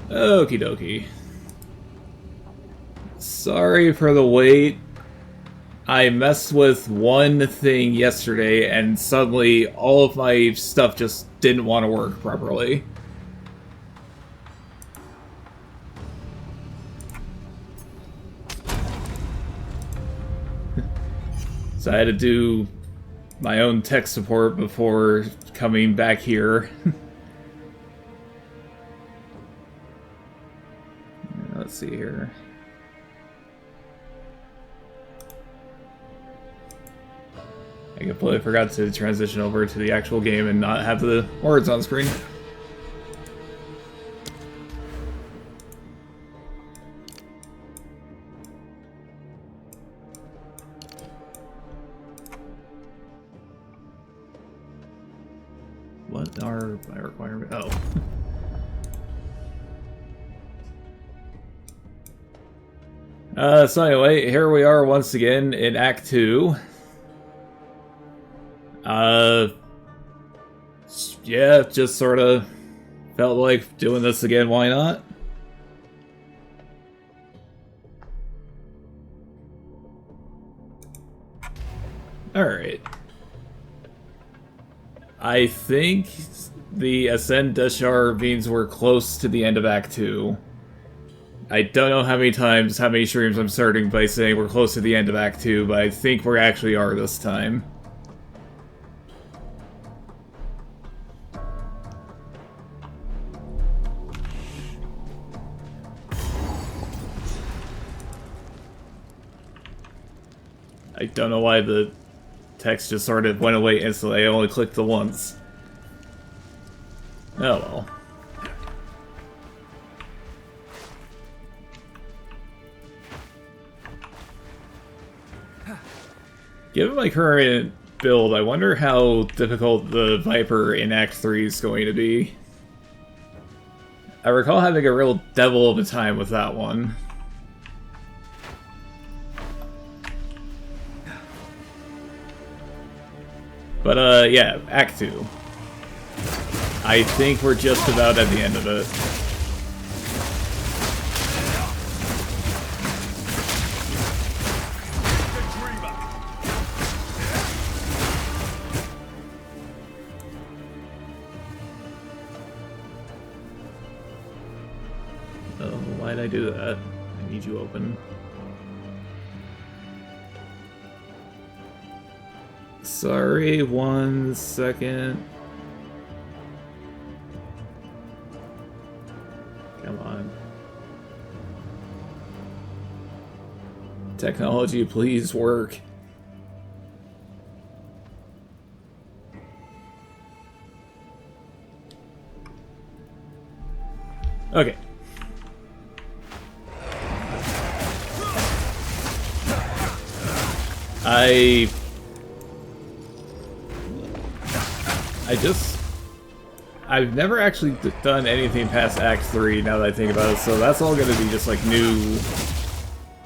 Okie dokie. Sorry for the wait. I messed with one thing yesterday and suddenly all of my stuff just didn't want to work properly. So I had to do my own tech support before coming back here. Let's see here. I completely forgot to transition over to the actual game and not have the words on screen. What are my requirements? Oh. So anyway, here we are once again in Act 2. Yeah, just sort of felt like doing this again, why not? Alright. I think the Ascend Deshar means we're close to the end of Act 2. I don't know how many streams I'm starting by saying we're close to the end of Act 2, but I think we actually are this time. I don't know why the text just sort of went away instantly. I only clicked the once. Oh well. Given my current build, I wonder how difficult the Viper in Act 3 is going to be. I recall having a real devil of a time with that one. But, yeah, Act 2. I think we're just about at the end of it. Oh, why'd I do that? I need you open. Sorry, 1 second. Come on. Technology, please work. Okay. I've never actually done anything past Act 3 now that I think about it, so that's all going to be just like new,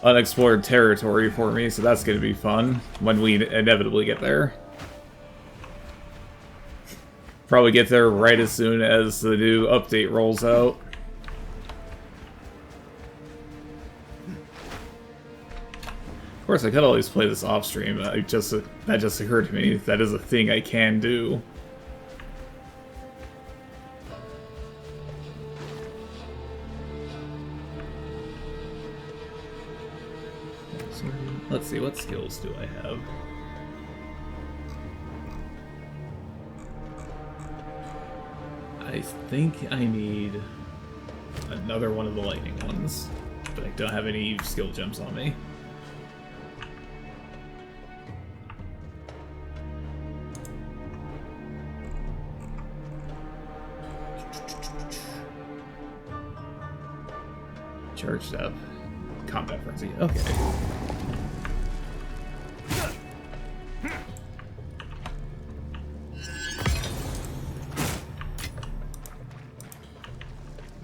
unexplored territory for me, so that's going to be fun when we inevitably get there. Probably get there right as soon as the new update rolls out. Of course, I could always play this off stream, that just occurred to me. That is a thing I can do. Let's see, what skills do I have? I think I need another one of the lightning ones, but I don't have any skill gems on me. Charged up. Combat frenzy. Okay.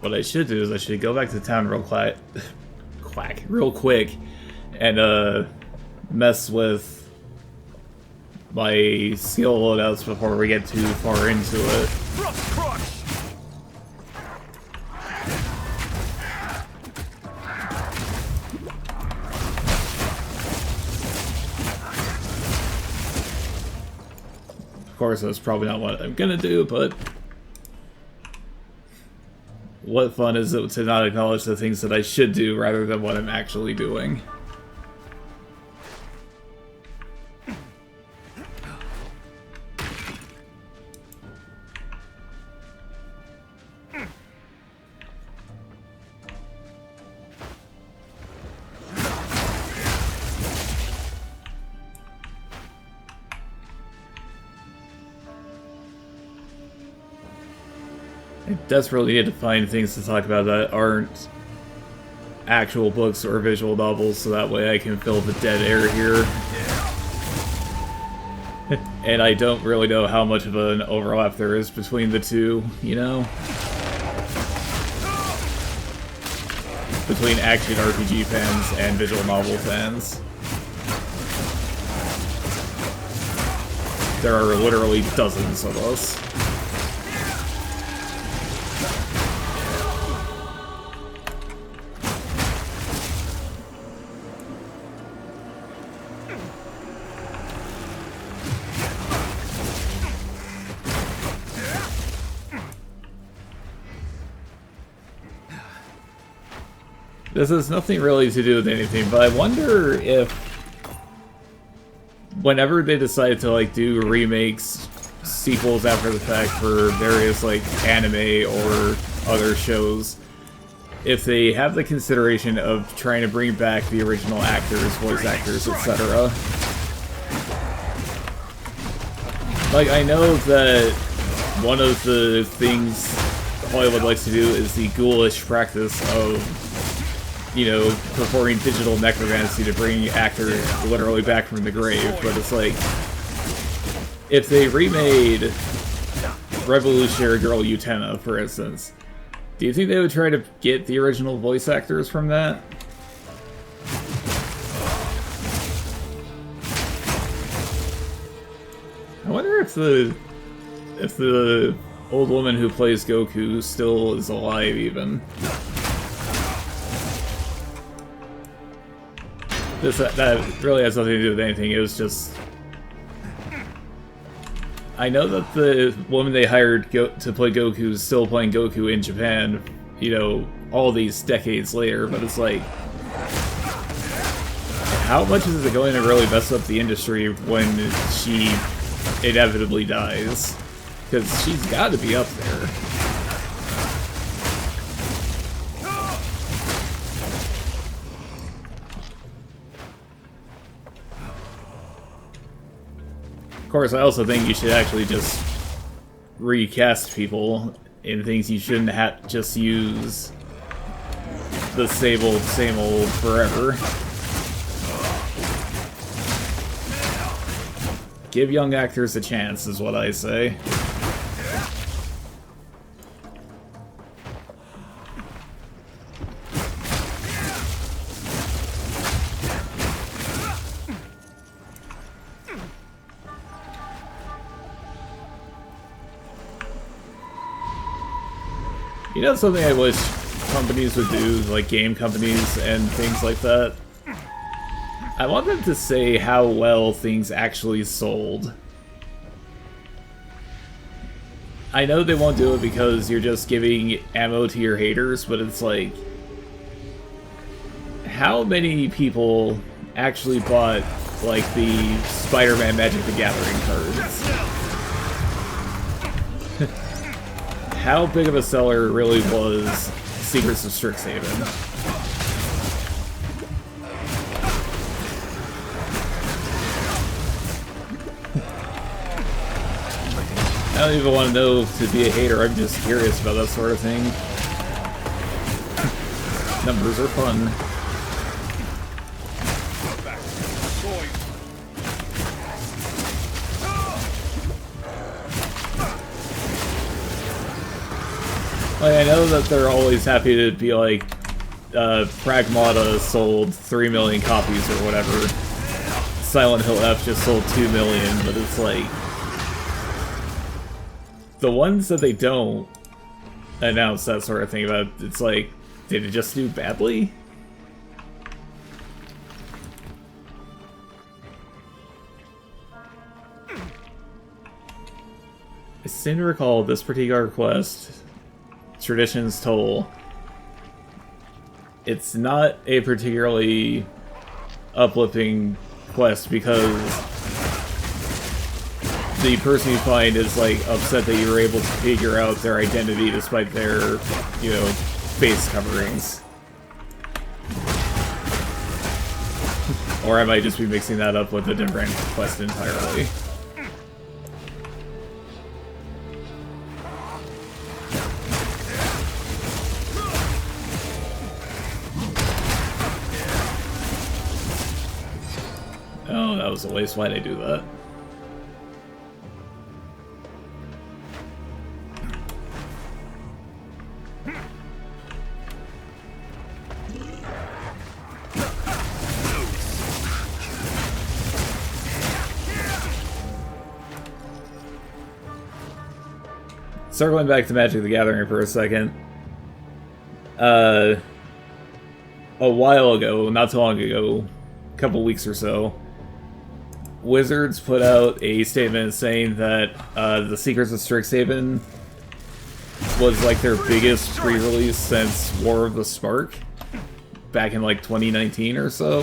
What I should do is I should go back to town real quick, and mess with my skill loadouts before we get too far into it. course, that's probably not what I'm gonna do, but what fun is it to not acknowledge the things that I should do rather than what I'm actually doing? I desperately need to find things to talk about that aren't actual books or visual novels, so that way I can fill the dead air here. And I don't really know how much of an overlap there is between the two, you know? Between action RPG fans and visual novel fans. There are literally dozens of us. This has nothing really to do with anything, but I wonder if whenever they decide to like do remakes, sequels after the fact for various like anime or other shows, if they have the consideration of trying to bring back the original actors, voice actors, etc. Like, I know that one of the things Hollywood likes to do is the ghoulish practice of, you know, performing digital necromancy to bring actors literally back from the grave, but it's like, if they remade Revolutionary Girl Utena, for instance, do you think they would try to get the original voice actors from that? I wonder if the old woman who plays Goku still is alive, even. That really has nothing to do with anything. It was just, I know that the woman they hired to play Goku is still playing Goku in Japan, you know, all these decades later, but it's like, how much is it going to really mess up the industry when she inevitably dies? Because she's got to be up there. Of course, I also think you should actually just recast people in things. You shouldn't have just use the same old forever. Give young actors a chance, is what I say. You know something I wish companies would do, like game companies and things like that? I want them to say how well things actually sold. I know they won't do it because you're just giving ammo to your haters, but it's like, how many people actually bought, like, the Spider-Man Magic the Gathering cards? How big of a seller really was Secrets of Strixhaven? I don't even want to know to be a hater, I'm just curious about that sort of thing. Numbers are fun. Like, I know that they're always happy to be like, Pragmata sold 3 million copies or whatever. Silent Hill F just sold 2 million, but it's like, the ones that they don't announce that sort of thing about, it's like, did it just do badly? I seem to recall this particular quest, Tradition's Toll. It's not a particularly uplifting quest because the person you find is like upset that you were able to figure out their identity despite their, you know, face coverings. Or I might just be mixing that up with a different quest entirely. Oh, that was a waste. Why'd I do that? Circling back to Magic the Gathering for a second. A while ago, not too long ago, a couple weeks or so, Wizards put out a statement saying that the Secrets of Strixhaven was like their biggest pre-release since War of the Spark back in like 2019 or so.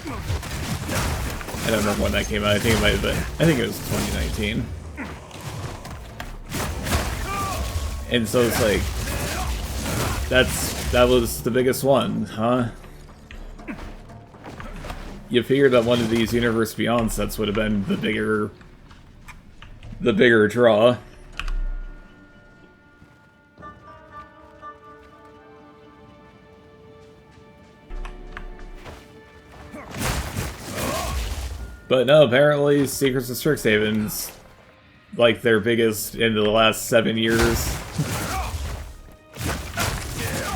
I don't remember when that came out. I think it might have been. I think it was 2019. And so it's like, that was the biggest one, huh? You figured that one of these Universe Beyond sets would have been the bigger draw. But no, apparently Secrets of Strixhaven's like their biggest in the last 7 years.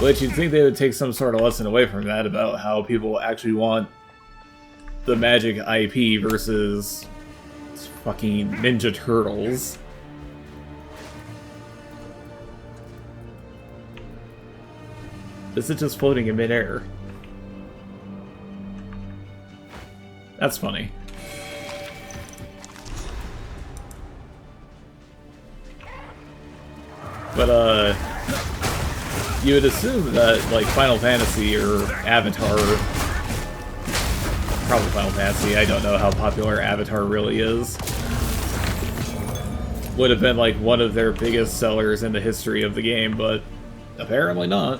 Which you'd think they would take some sort of lesson away from that about how people actually want the Magic IP versus fucking Ninja Turtles. This is just floating in midair. That's funny. But, you would assume that, like, Final Fantasy or Avatar, probably Final Fantasy, I don't know how popular Avatar really is, would have been, like, one of their biggest sellers in the history of the game, but apparently not.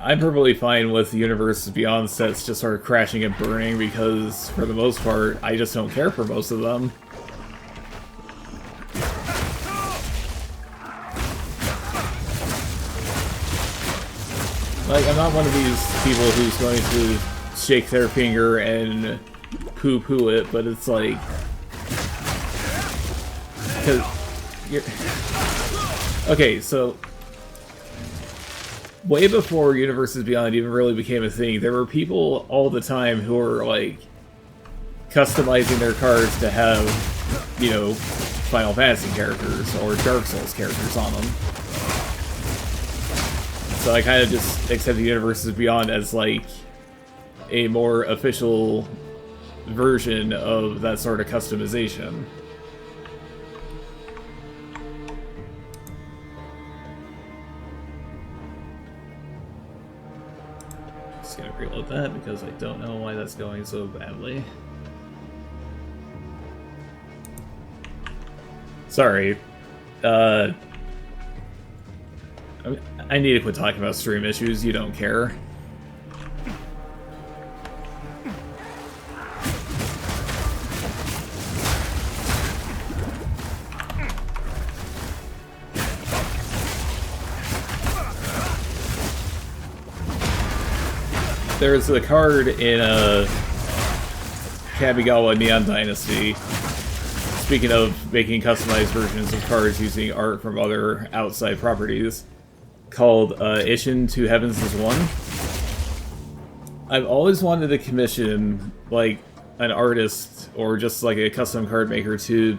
I'm perfectly fine with Universe Beyond sets just sort of crashing and burning because, for the most part, I just don't care for most of them. Like, I'm not one of these people who's going to shake their finger and poo-poo it, but it's like... Because you're... Okay, so... Way before Universes Beyond even really became a thing, there were people all the time who were, like, customizing their cards to have, you know, Final Fantasy characters or Dark Souls characters on them. So I kind of just accepted Universes Beyond as, like, a more official version of that sort of customization. Just gonna reload that because I don't know why that's going so badly. Sorry. I need to quit talking about stream issues. You don't care. There's a card in Kamigawa Neon Dynasty, speaking of making customized versions of cards using art from other outside properties, called Ishin Two Heavens is One. I've always wanted to commission, like, an artist or just like a custom card maker to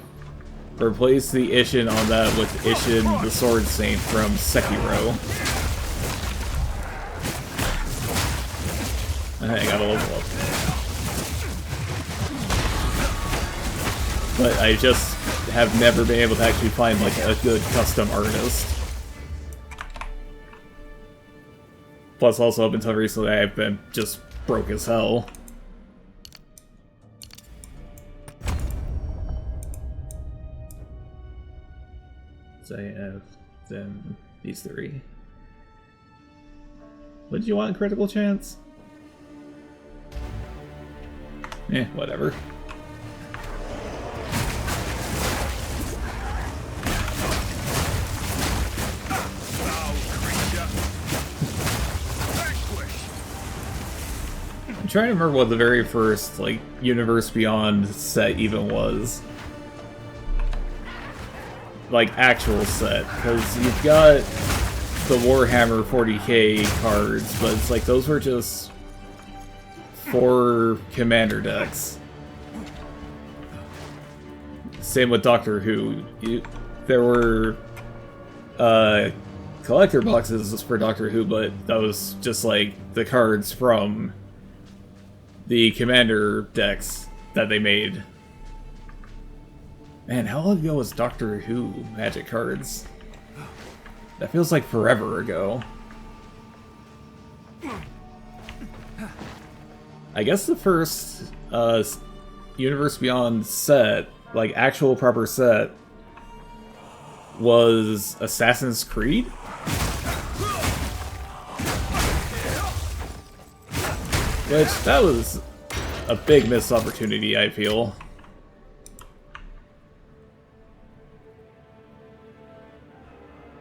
replace the Ishin on that with Ishin the Sword Saint from Sekiro. I gotta level up. But I just have never been able to actually find like a good custom artist. Plus also up until recently I've been just broke as hell. So I have them, these three. What did you want in critical chance? Eh, whatever. I'm trying to remember what the very first, like, Universe Beyond set even was. Like, actual set. Because you've got the Warhammer 40k cards, but it's like, those were just 4 commander decks. Same with Doctor Who. There were collector boxes for Doctor Who, but that was just like the cards from the commander decks that they made. Man, how long ago was Doctor Who Magic cards? That feels like forever ago. I guess the first Universe Beyond set, like actual proper set, was Assassin's Creed? Which, that was a big missed opportunity, I feel.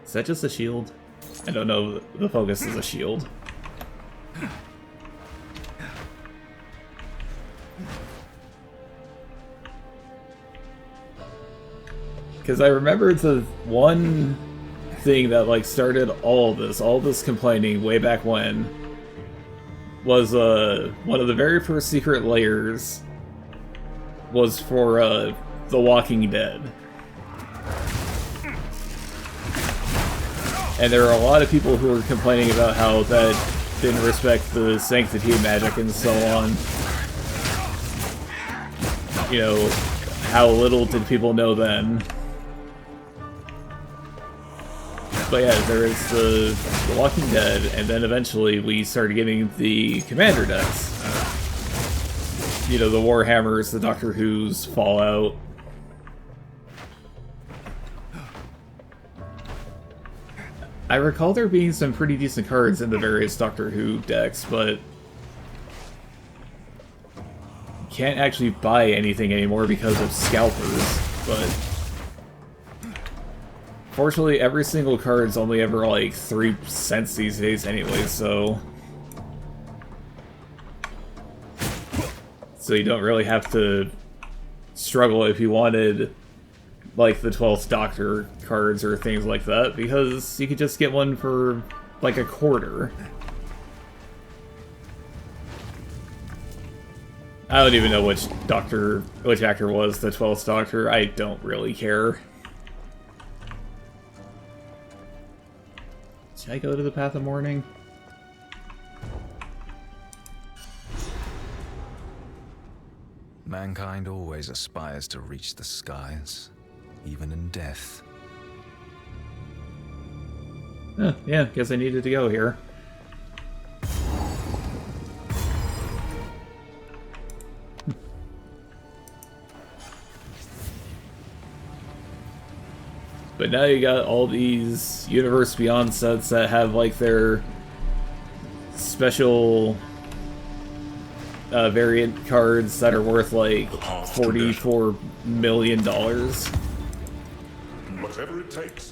Is that just a shield? I don't know, the focus is a shield. Because I remember the one thing that like started all this complaining way back when was one of the very first secret layers was for The Walking Dead. And there are a lot of people who were complaining about how that didn't respect the sanctity of magic and so on. You know, how little did people know then. But yeah, there is the Walking Dead, and then eventually we started getting the Commander decks. You know, the Warhammers, the Doctor Who's, Fallout. I recall there being some pretty decent cards in the various Doctor Who decks, but can't actually buy anything anymore because of scalpers, but fortunately every single card's only ever like 3 cents these days anyway, so you don't really have to struggle if you wanted like the 12th Doctor cards or things like that, because you could just get one for like a quarter. I don't even know which actor was the 12th Doctor. I don't really care. Should I go to the Path of Mourning? Mankind always aspires to reach the skies, even in death. Yeah, guess I needed to go here. But now you got all these Universe Beyond sets that have like their special variant cards that are worth like $44 million. Whatever it takes.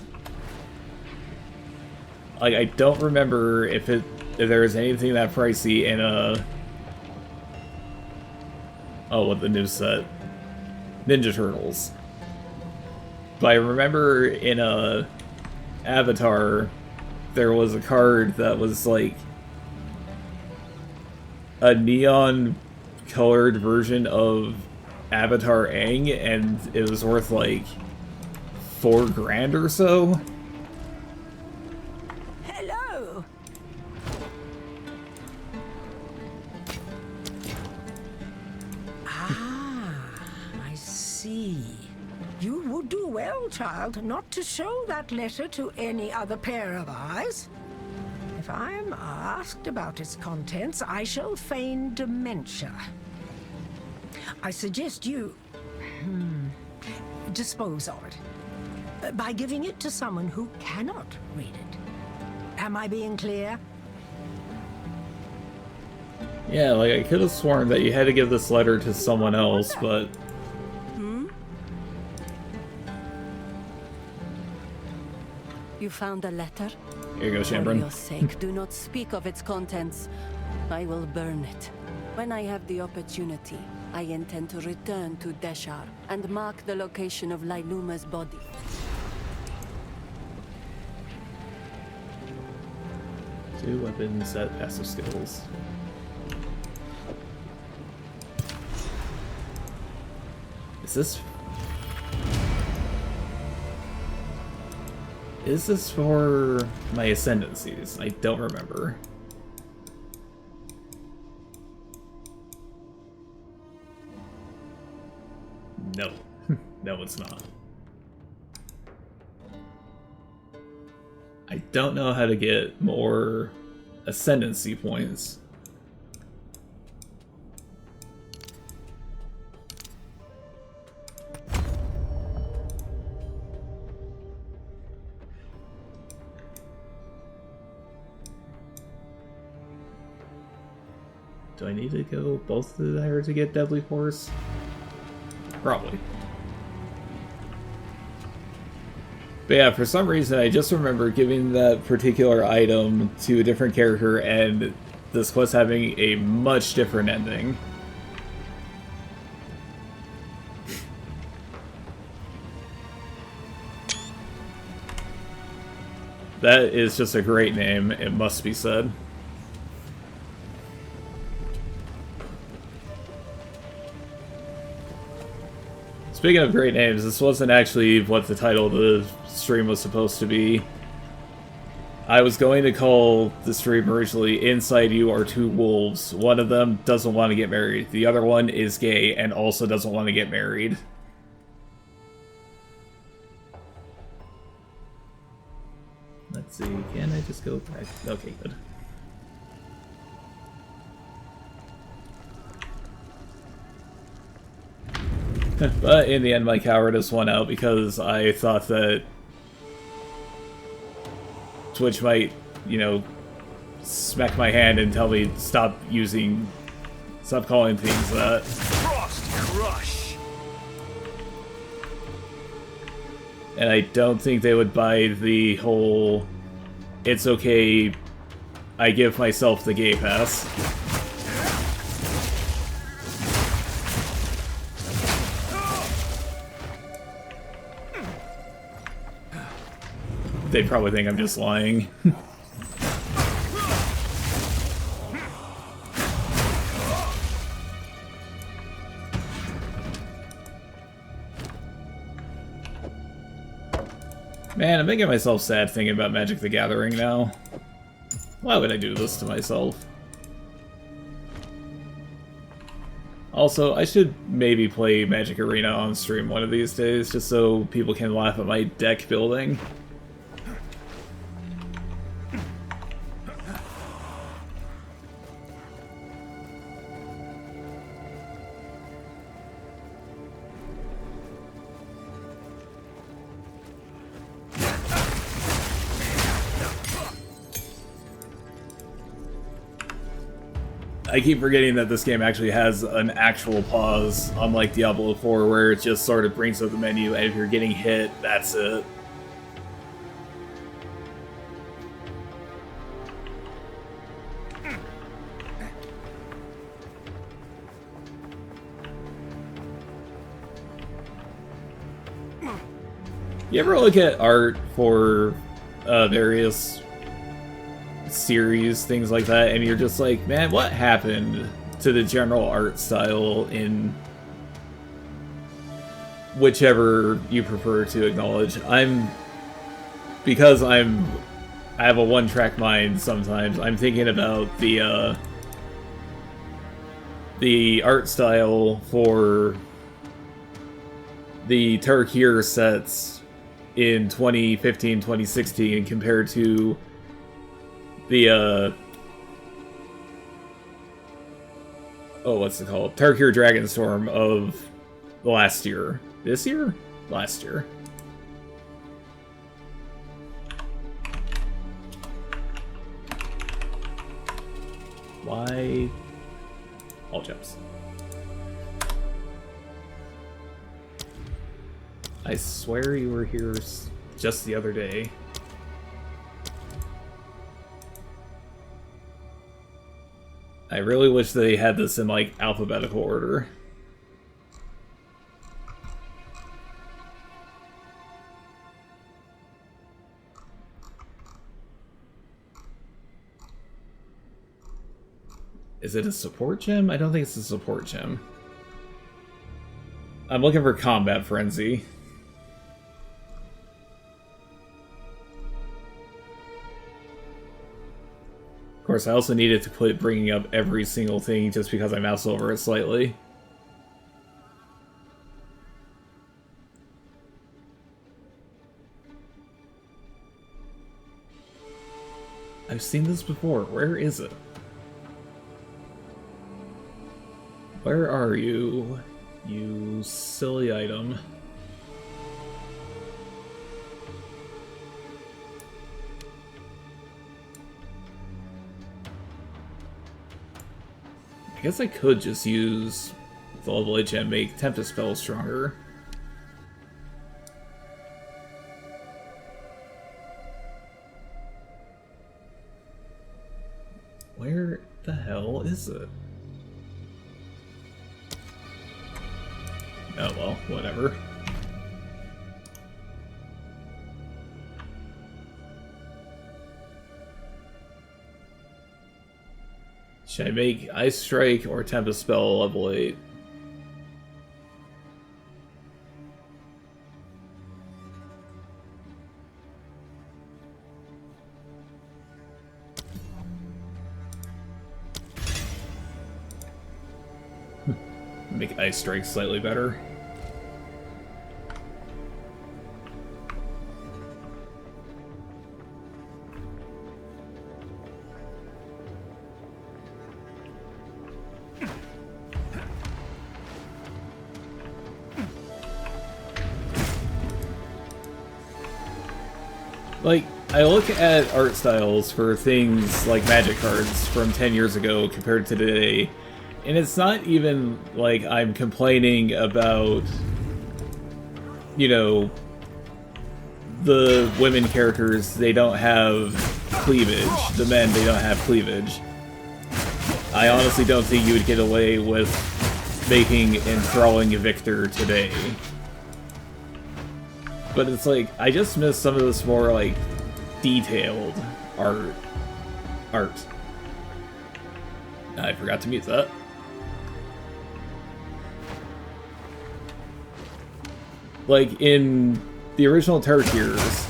Like, I don't remember if there was anything that pricey in what the new set? Ninja Turtles. But I remember in Avatar, there was a card that was like a neon-colored version of Avatar Aang, and it was worth like $4 grand or so. Hello. well, child, not to show that letter to any other pair of eyes. If I am asked about its contents, I shall feign dementia. I suggest you dispose of it by giving it to someone who cannot read it. Am I being clear? Yeah, like, I could have sworn that you had to give this letter to someone else, but... You found a letter? Here you go, For Shambrin. your sake, do not speak of its contents. I will burn it. When I have the opportunity, I intend to return to Deshar and mark the location of Lailuma's body. Two weapons, set passive skills. Is this for my ascendancies? I don't remember. No. No, it's not. I don't know how to get more ascendancy points. Do I need to go both there to get Deadly Force? Probably. But yeah, for some reason I just remember giving that particular item to a different character and this quest having a much different ending. That is just a great name, it must be said. Speaking of great names, this wasn't actually what the title of the stream was supposed to be. I was going to call the stream originally Inside You Are Two Wolves. One of them doesn't want to get married. The other one is gay and also doesn't want to get married. Let's see, can I just go back? Okay, good. But in the end, my cowardice won out because I thought that Twitch might, you know, smack my hand and tell me stop calling things that. Frost Crush! And I don't think they would buy the whole, it's okay, I give myself the gay pass. They probably think I'm just lying. Man, I'm making myself sad thinking about Magic the Gathering now. Why would I do this to myself? Also, I should maybe play Magic Arena on stream one of these days, just so people can laugh at my deck building. I keep forgetting that this game actually has an actual pause, unlike Diablo 4, where it just sort of brings up the menu, and if you're getting hit, that's it. You ever look at art for various series, things like that, and you're just like, man, what happened to the general art style in whichever you prefer to acknowledge? Because I have a one-track mind sometimes, I'm thinking about the art style for the Tarkir sets in 2015, 2016 compared to the, what's it called? Tarkir Dragonstorm of last year. This year? Last year. Why? All jumps. I swear you were here just the other day. I really wish they had this in, like, alphabetical order. Is it a support gem? I don't think it's a support gem. I'm looking for Combat Frenzy. Of course, I also needed to quit bringing up every single thing just because I mouse over it slightly. I've seen this before. Where is it? Where are you, you silly item? I guess I could just use the level 8 gem, make Tempest Spell stronger. Where the hell is it? Oh well, whatever. Should I make Ice Strike or Tempest Spell level 8? Make Ice Strike slightly better. Like, I look at art styles for things like Magic cards from 10 years ago compared to today, and it's not even like I'm complaining about, you know, the women characters, they don't have cleavage. The men, they don't have cleavage. I honestly don't think you would get away with making enthralling Victor today. But it's like, I just miss some of this more, like, detailed art. I forgot to mute that. Like, in the original Tarkirs,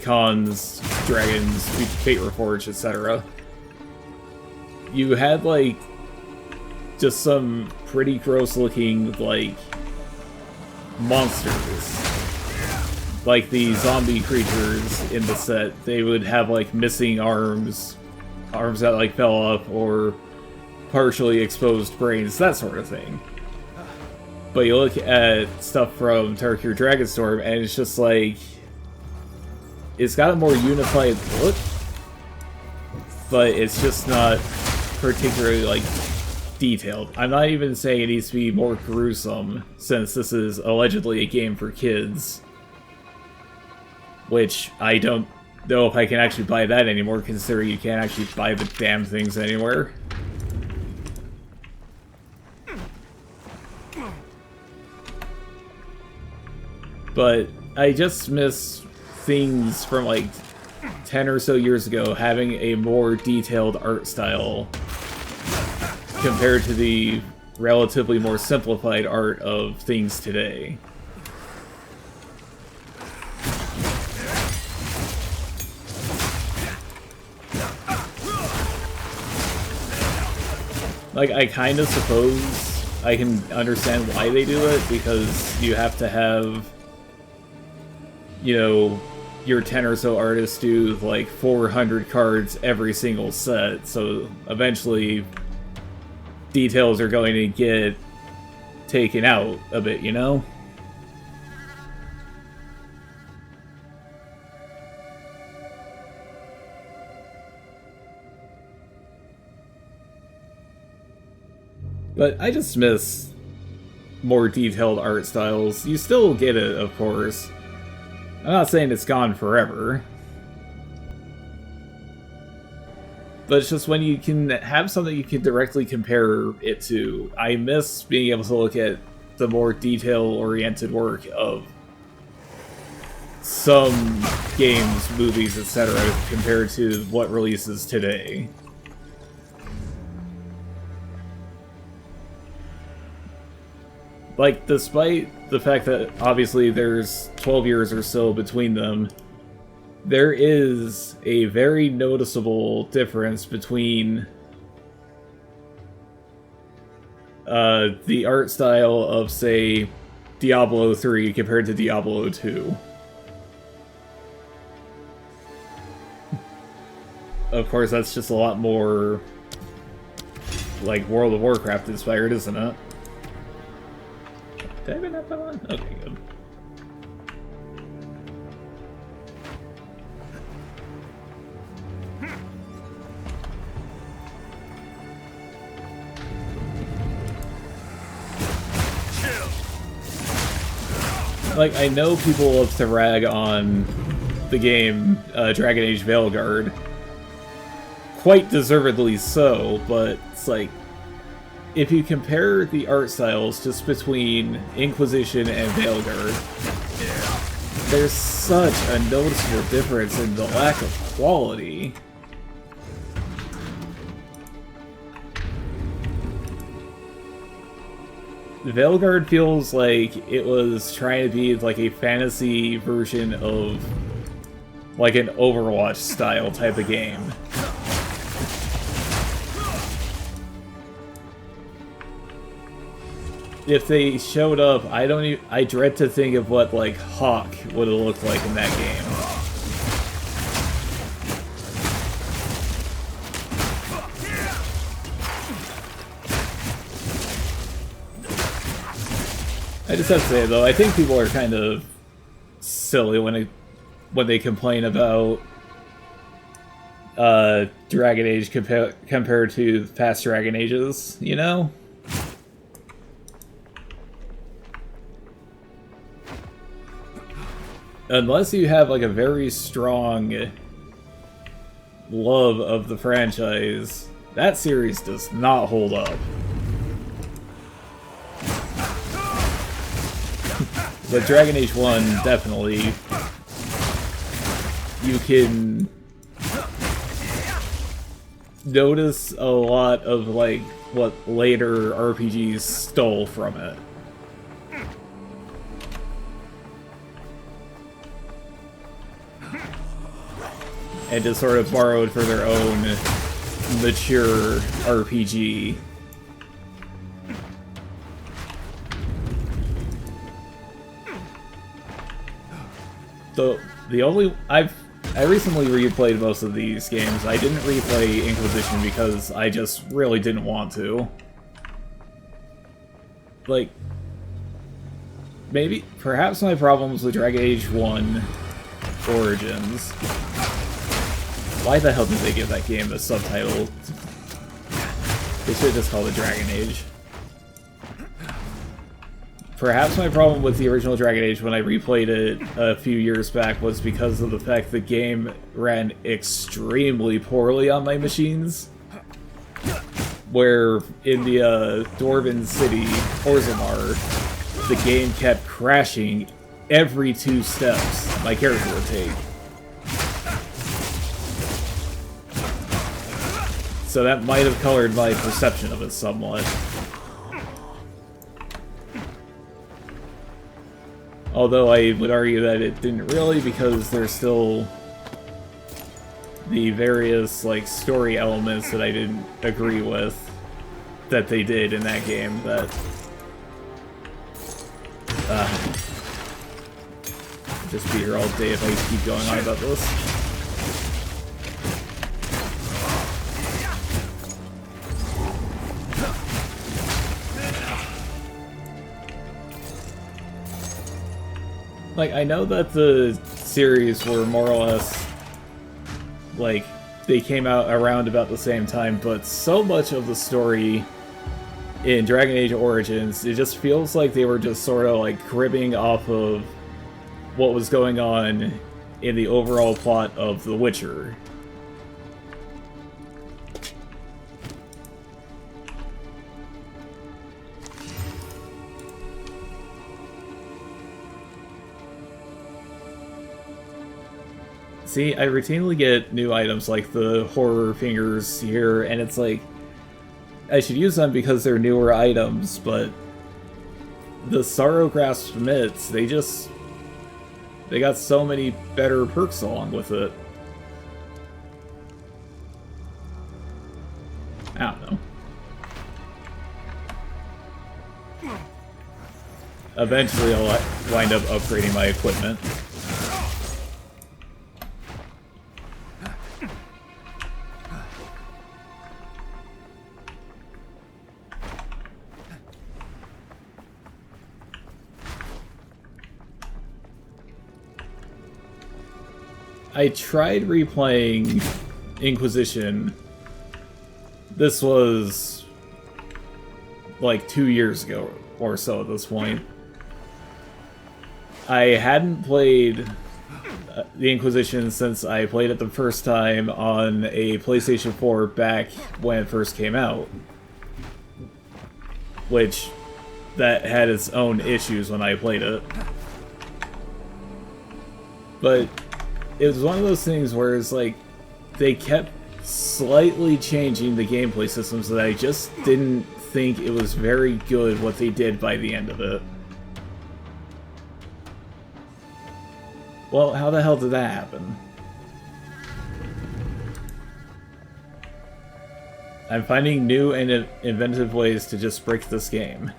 Khans, Dragons, Fate Reforged, etc., you had, like, just some pretty gross-looking, like, monsters. Like the zombie creatures in the set, they would have like missing arms that like fell off, or partially exposed brains, that sort of thing. But you look at stuff from Tarkir Dragonstorm, and it's just like, it's got a more unified look, but it's just not particularly like detailed. I'm not even saying it needs to be more gruesome, since this is allegedly a game for kids. Which, I don't know if I can actually buy that anymore, considering you can't actually buy the damn things anywhere. But I just miss things from like 10 or so years ago having a more detailed art style compared to the relatively more simplified art of things today. Like, I kind of suppose I can understand why they do it, because you have to have, you know, your 10 or so artists do like 400 cards every single set, so eventually details are going to get taken out a bit, you know? But I just miss more detailed art styles. You still get it, of course. I'm not saying it's gone forever. But it's just when you can have something you can directly compare it to. I miss being able to look at the more detail-oriented work of some games, movies, etc. compared to what releases today. Like, despite the fact that obviously there's 12 years or so between them, there is a very noticeable difference between the art style of, say, Diablo 3 compared to Diablo 2. Of course, that's just a lot more, like, World of Warcraft inspired, isn't it? Did I even have that one? Okay, good. Like, I know people love to rag on the game Dragon Age Veilguard. Quite deservedly so, but it's like, if you compare the art styles just between Inquisition and Veilguard, there's such a noticeable difference in the lack of quality. Veilguard feels like it was trying to be like a fantasy version of like an Overwatch style type of game. If they showed up, I dread to think of what, like, Hawk would have looked like in that game. I just have to say, though, I think people are kind of silly when they complain about Dragon Age compared to past Dragon Ages, you know? Unless you have, like, a very strong love of the franchise, that series does not hold up. But Dragon Age 1, definitely, you can notice a lot of, like, what later RPGs stole from it. And just sort of borrowed for their own mature RPG. So the only I recently replayed most of these games. I didn't replay Inquisition because I just really didn't want to. Like, perhaps my problems with Dragon Age 1 Origins. Why the hell did they give that game a subtitle? They should just call it Dragon Age. Perhaps my problem with the original Dragon Age when I replayed it a few years back was because of the fact the game ran extremely poorly on my machines. Where in the Dwarven city, Orzammar, the game kept crashing every 2 steps my character would take. So that might have colored my perception of it somewhat. Although I would argue that it didn't really, because there's still the various, like, story elements that I didn't agree with. that they did in that game that just be here all day if I keep going on about this. Like, I know that the series were more or less, like, they came out around about the same time, but so much of the story in Dragon Age Origins, it just feels like they were just sort of, like, cribbing off of what was going on in the overall plot of The Witcher. See, I routinely get new items like the horror fingers here, and it's like, I should use them because they're newer items, but the Sorrow Grasp mitts, they got so many better perks along with it. I don't know. Eventually I'll wind up upgrading my equipment. I tried replaying Inquisition. This was like 2 years ago or so at this point. I hadn't played the Inquisition since I played it the first time on a PlayStation 4 back when it first came out. Which, that had its own issues when I played it. But it was one of those things where it's like, they kept slightly changing the gameplay systems that I just didn't think it was very good what they did by the end of it. Well, how the hell did that happen? I'm finding new and inventive ways to just break this game.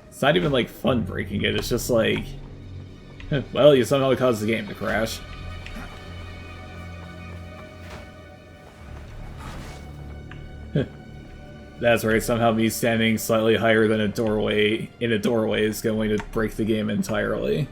It's not even like fun breaking it, it's just like, well, you somehow caused the game to crash. That's right, somehow me standing slightly higher than a doorway is going to break the game entirely.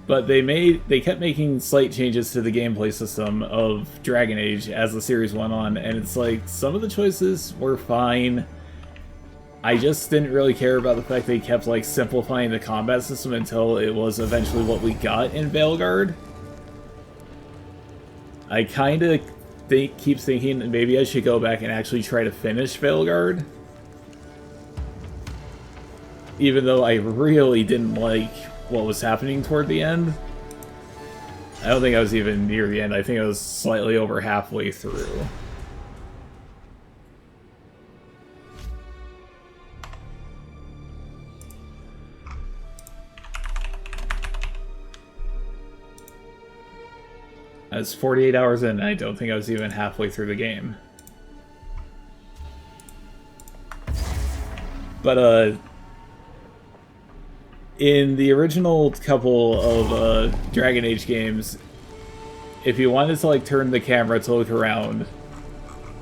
But they kept making slight changes to the gameplay system of Dragon Age as the series went on, and it's like, some of the choices were fine. I just didn't really care about the fact they kept, like, simplifying the combat system until it was eventually what we got in Veilguard. I kinda keep thinking that maybe I should go back and actually try to finish Veilguard. Even though I really didn't like what was happening toward the end. I don't think I was even near the end, I think I was slightly over halfway through. I was 48 hours in, and I don't think I was even halfway through the game. But, in the original couple of, Dragon Age games, if you wanted to, like, turn the camera to look around,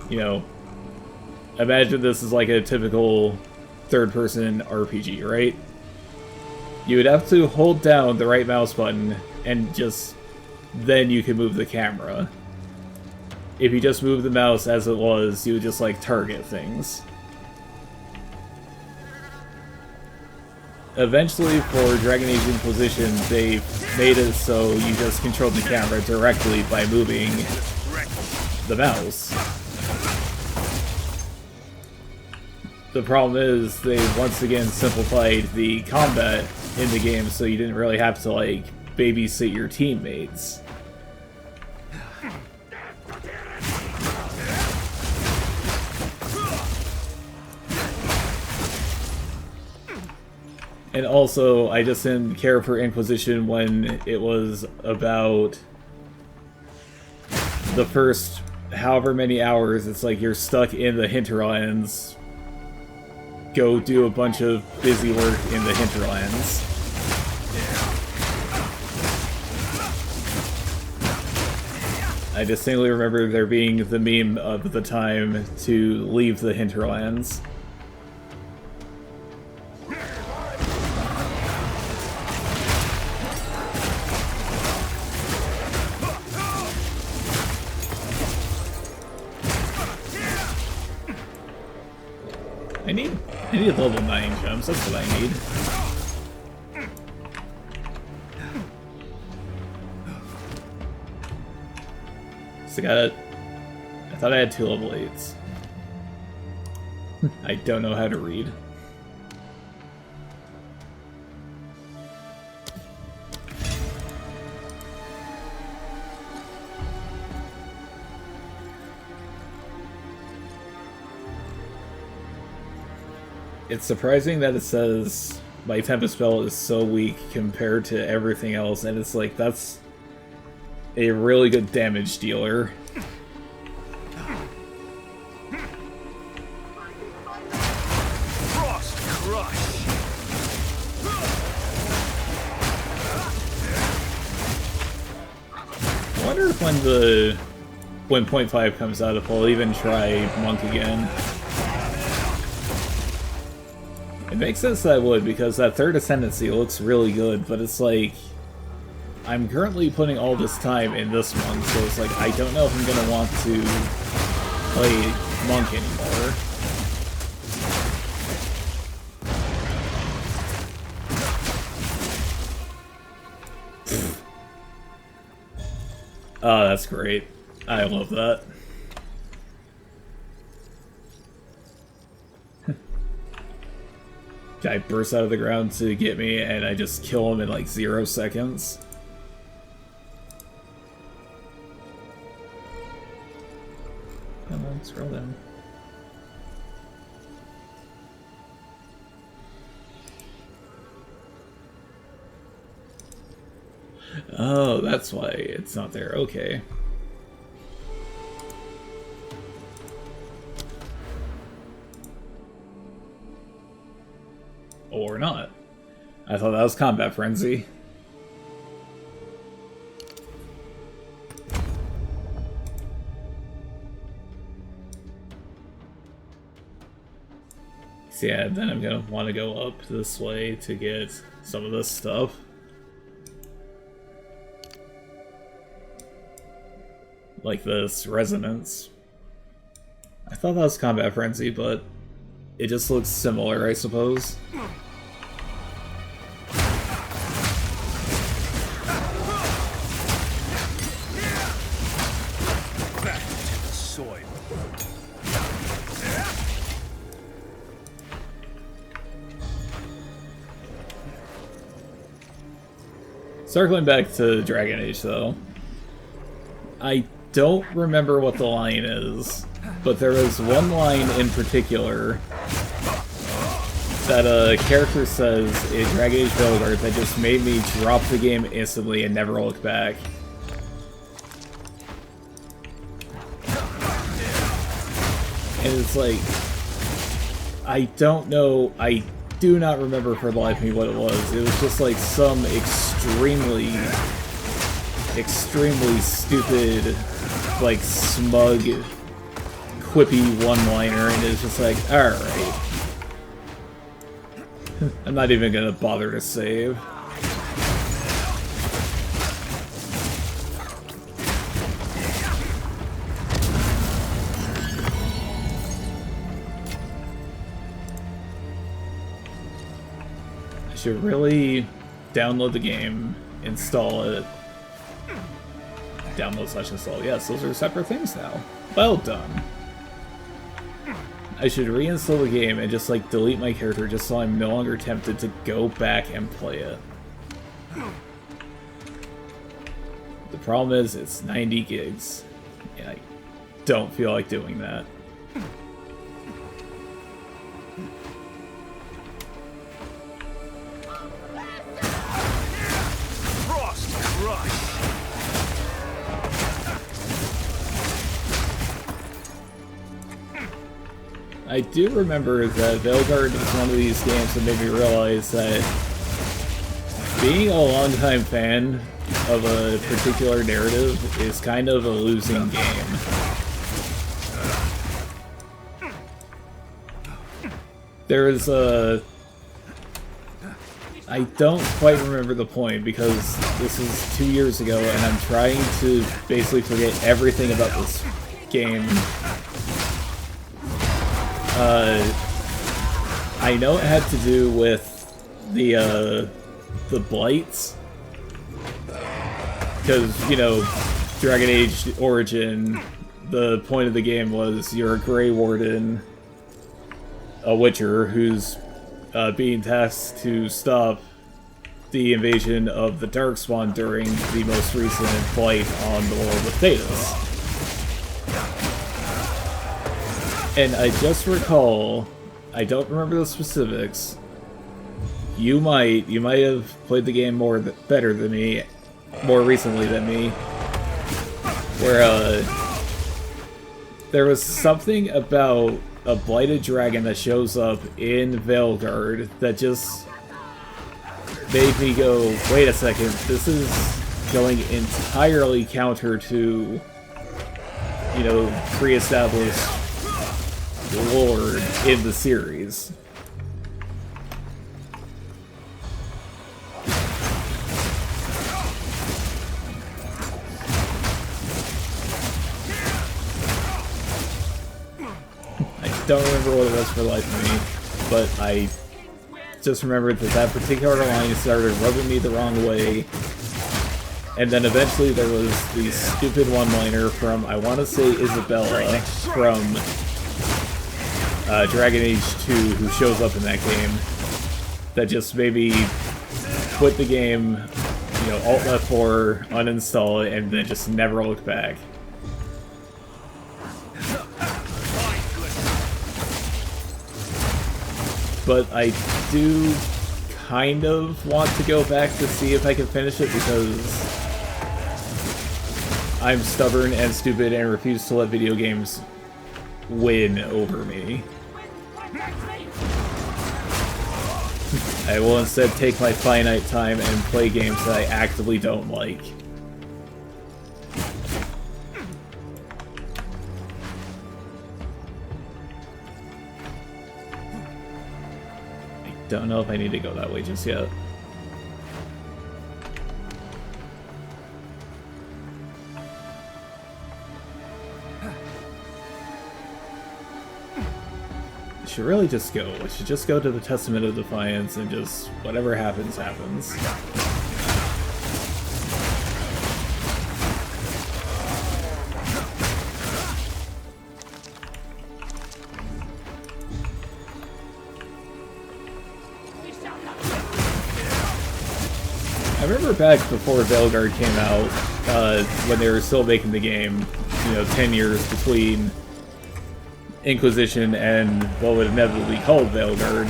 you know, imagine this is like a typical third-person RPG, right? You would have to hold down the right mouse button, and just then you can move the camera. If you just move the mouse as it was, you would just, like, target things. Eventually, for Dragon Age Inquisition, they made it so you just control the camera directly by moving the mouse. The problem is, they once again simplified the combat in the game so you didn't really have to, like, babysit your teammates. And also, I just didn't care for Inquisition when it was about the first however many hours, it's like you're stuck in the hinterlands. Go do a bunch of busy work in the hinterlands. I distinctly remember there being the meme of the time to leave the hinterlands. I need level 9 jumps, that's what I need. So I thought I had 2 level 8s. I don't know how to read. It's surprising that it says my Tempest spell is so weak compared to everything else, and it's like, that's a really good damage dealer. Frost crush. I wonder if when 0.5 comes out, if I'll even try Monk again. It makes sense that I would, because that third ascendancy looks really good, but it's like, I'm currently putting all this time in this one, so it's like, I don't know if I'm gonna want to play Monk anymore. Oh, that's great. I love that. Guy bursts out of the ground to get me, and I just kill him in like 0 seconds. Come on, scroll down. Oh, that's why it's not there. Okay. Or not. I thought that was Combat Frenzy. So yeah, then I'm gonna want to go up this way to get some of this stuff. Like this Resonance. I thought that was Combat Frenzy, but it just looks similar, I suppose. Back to the soil. Circling back to Dragon Age, though. I don't remember what the line is, but there was one line in particular that a character says in Dragon Age Belgard that just made me drop the game instantly and never look back. And it's like, I don't know, I do not remember for the life of me what it was. It was just like some extremely stupid, like, smug, quippy one-liner, and it's just like, alright. I'm not even gonna bother to save. I should really download the game, install it. Download/install. Yes, those are separate things now. Well done. I should reinstall the game and just like delete my character just so I'm no longer tempted to go back and play it. The problem is it's 90 gigs and I don't feel like doing that. Frost crush. I do remember that Veilguard is one of these games that made me realize that being a longtime fan of a particular narrative is kind of a losing game. There is a... I don't quite remember the point because this is 2 years ago and I'm trying to basically forget everything about this game. I know it had to do with the blights. Because, you know, Dragon Age Origin, the point of the game was you're a Grey Warden, a Witcher, who's being tasked to stop the invasion of the Darkspawn during the most recent blight on the world of Thedas. And I just recall, I don't remember the specifics, you might have played the game better than me, more recently than me, where there was something about a blighted dragon that shows up in Veilguard that just made me go, wait a second, this is going entirely counter to, you know, pre-established lore in the series. Don't remember what it was for the life of me, but I just remembered that that particular line started rubbing me the wrong way, and then eventually there was the stupid one-liner from, I want to say, Isabella from Dragon Age 2, who shows up in that game, that just made me quit the game, you know, Alt F4, uninstall it, and then just never look back. But I do kind of want to go back to see if I can finish it because I'm stubborn and stupid and refuse to let video games win over me. I will instead take my finite time and play games that I actively don't like. Don't know if I need to go that way just yet. I should really just go. I should just go to the Testament of Defiance and just whatever happens, happens. I remember back before Veilguard came out, when they were still making the game, you know, 10 years between Inquisition and what would inevitably be called Veilguard,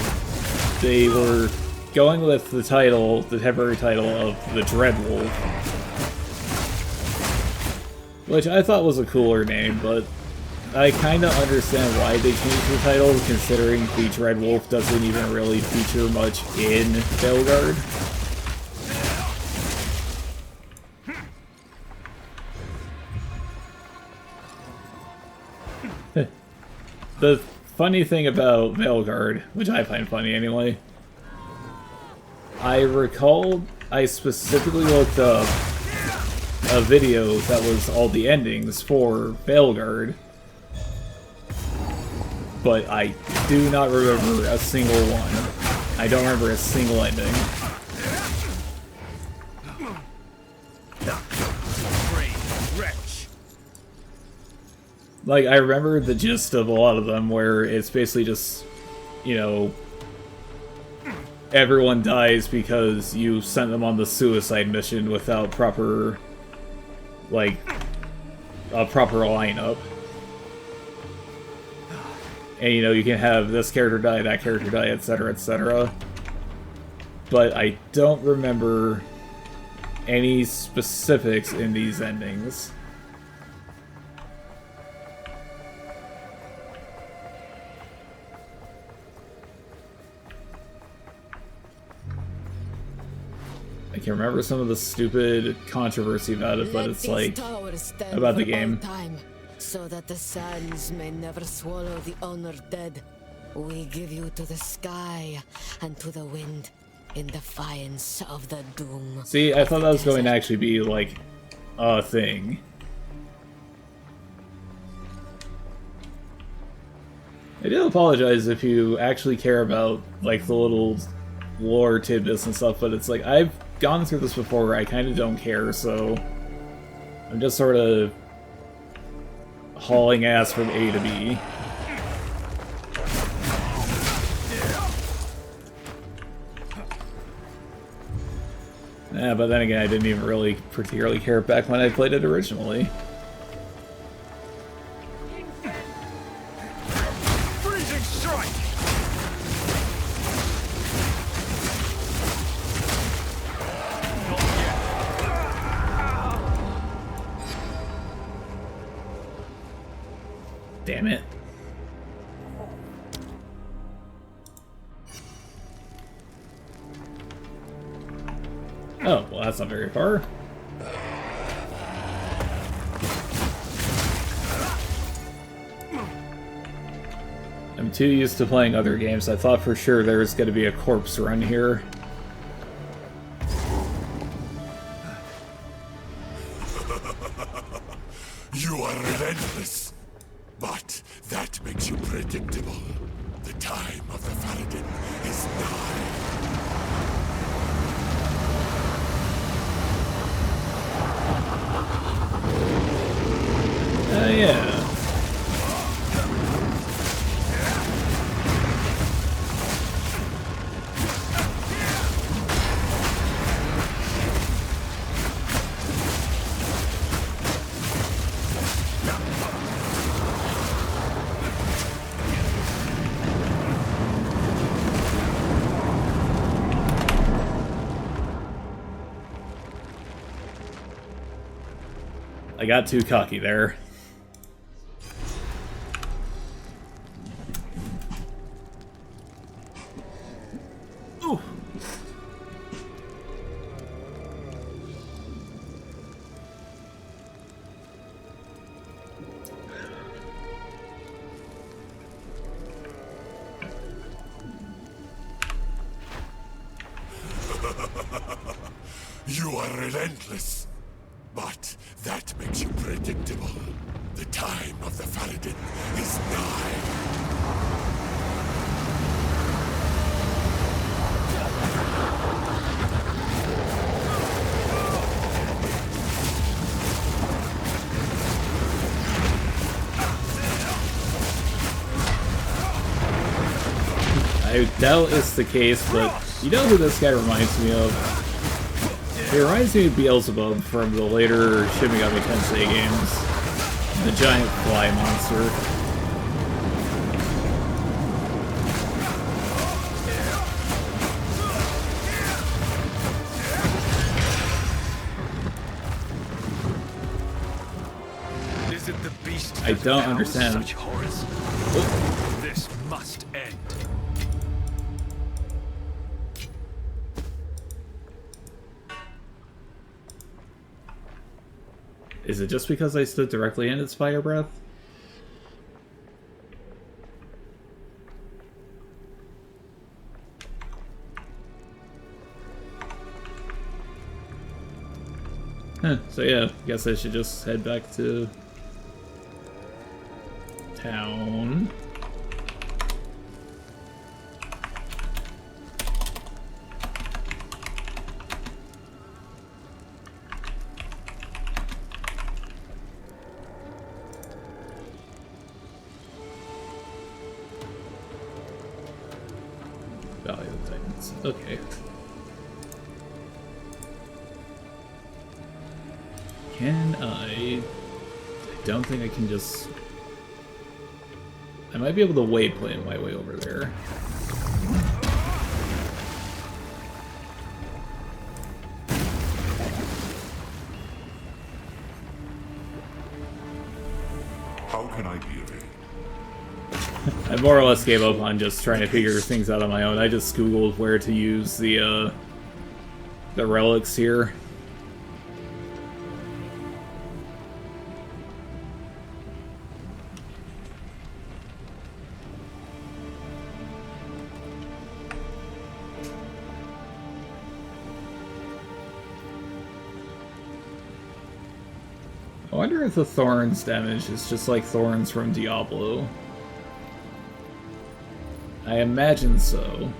they were going with the title, the temporary title of the Dreadwolf, which I thought was a cooler name, but I kind of understand why they changed the title, considering the Dreadwolf doesn't even really feature much in Veilguard. The funny thing about Veilguard, which I find funny anyway, I recall I specifically looked up a video that was all the endings for Veilguard, but I do not remember a single one. I don't remember a single ending. Like, I remember the gist of a lot of them, where it's basically just, you know, everyone dies because you sent them on the suicide mission without proper, like, a proper lineup. And, you know, you can have this character die, that character die, etc., etc. But I don't remember any specifics in these endings. can remember some of the stupid controversy about it, but it's like about the game. So that the sands may never swallow the honored dead, we give you to the sky and to the wind in defiance of the doom. See, I thought that was going to actually be like a thing. I do apologize if you actually care about like the little lore tidbits and stuff, but it's like I've gone through this before where I kind of don't care, so I'm just sort of hauling ass from A to B. Yeah, but then again, I didn't even really particularly care back when I played it originally. Freezing strike! Not yet. Damn it. Oh, well that's not very far. I'm too used to playing other games. I thought for sure there was going to be a corpse run here. You are relentless, but that makes you predictable. The time of the Faradin is nigh. Yeah. I got too cocky there. Ooh. You are relentless, but that makes you predictable. The time of the Faradin is nigh. I doubt it's the case, but you know who this guy reminds me of? He reminds me of Beelzebub from the later Shin Megami Tensei games. The giant fly monster. Is it the beast I that don't vows understand. such horrors? This must end. Is it just because I stood directly in its fire breath? Huh, so yeah, I guess I should just head back to town. Valley of the Titans. Okay. Can I don't think I can just... I might be able to waypoint my way over there. How can I be of aid? I more or less gave up on just trying to figure things out on my own. I just googled where to use the the relics here. I wonder if the thorns damage is just like thorns from Diablo. I imagine so.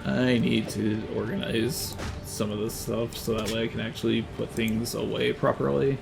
I need to organize some of this stuff so that way I can actually put things away properly.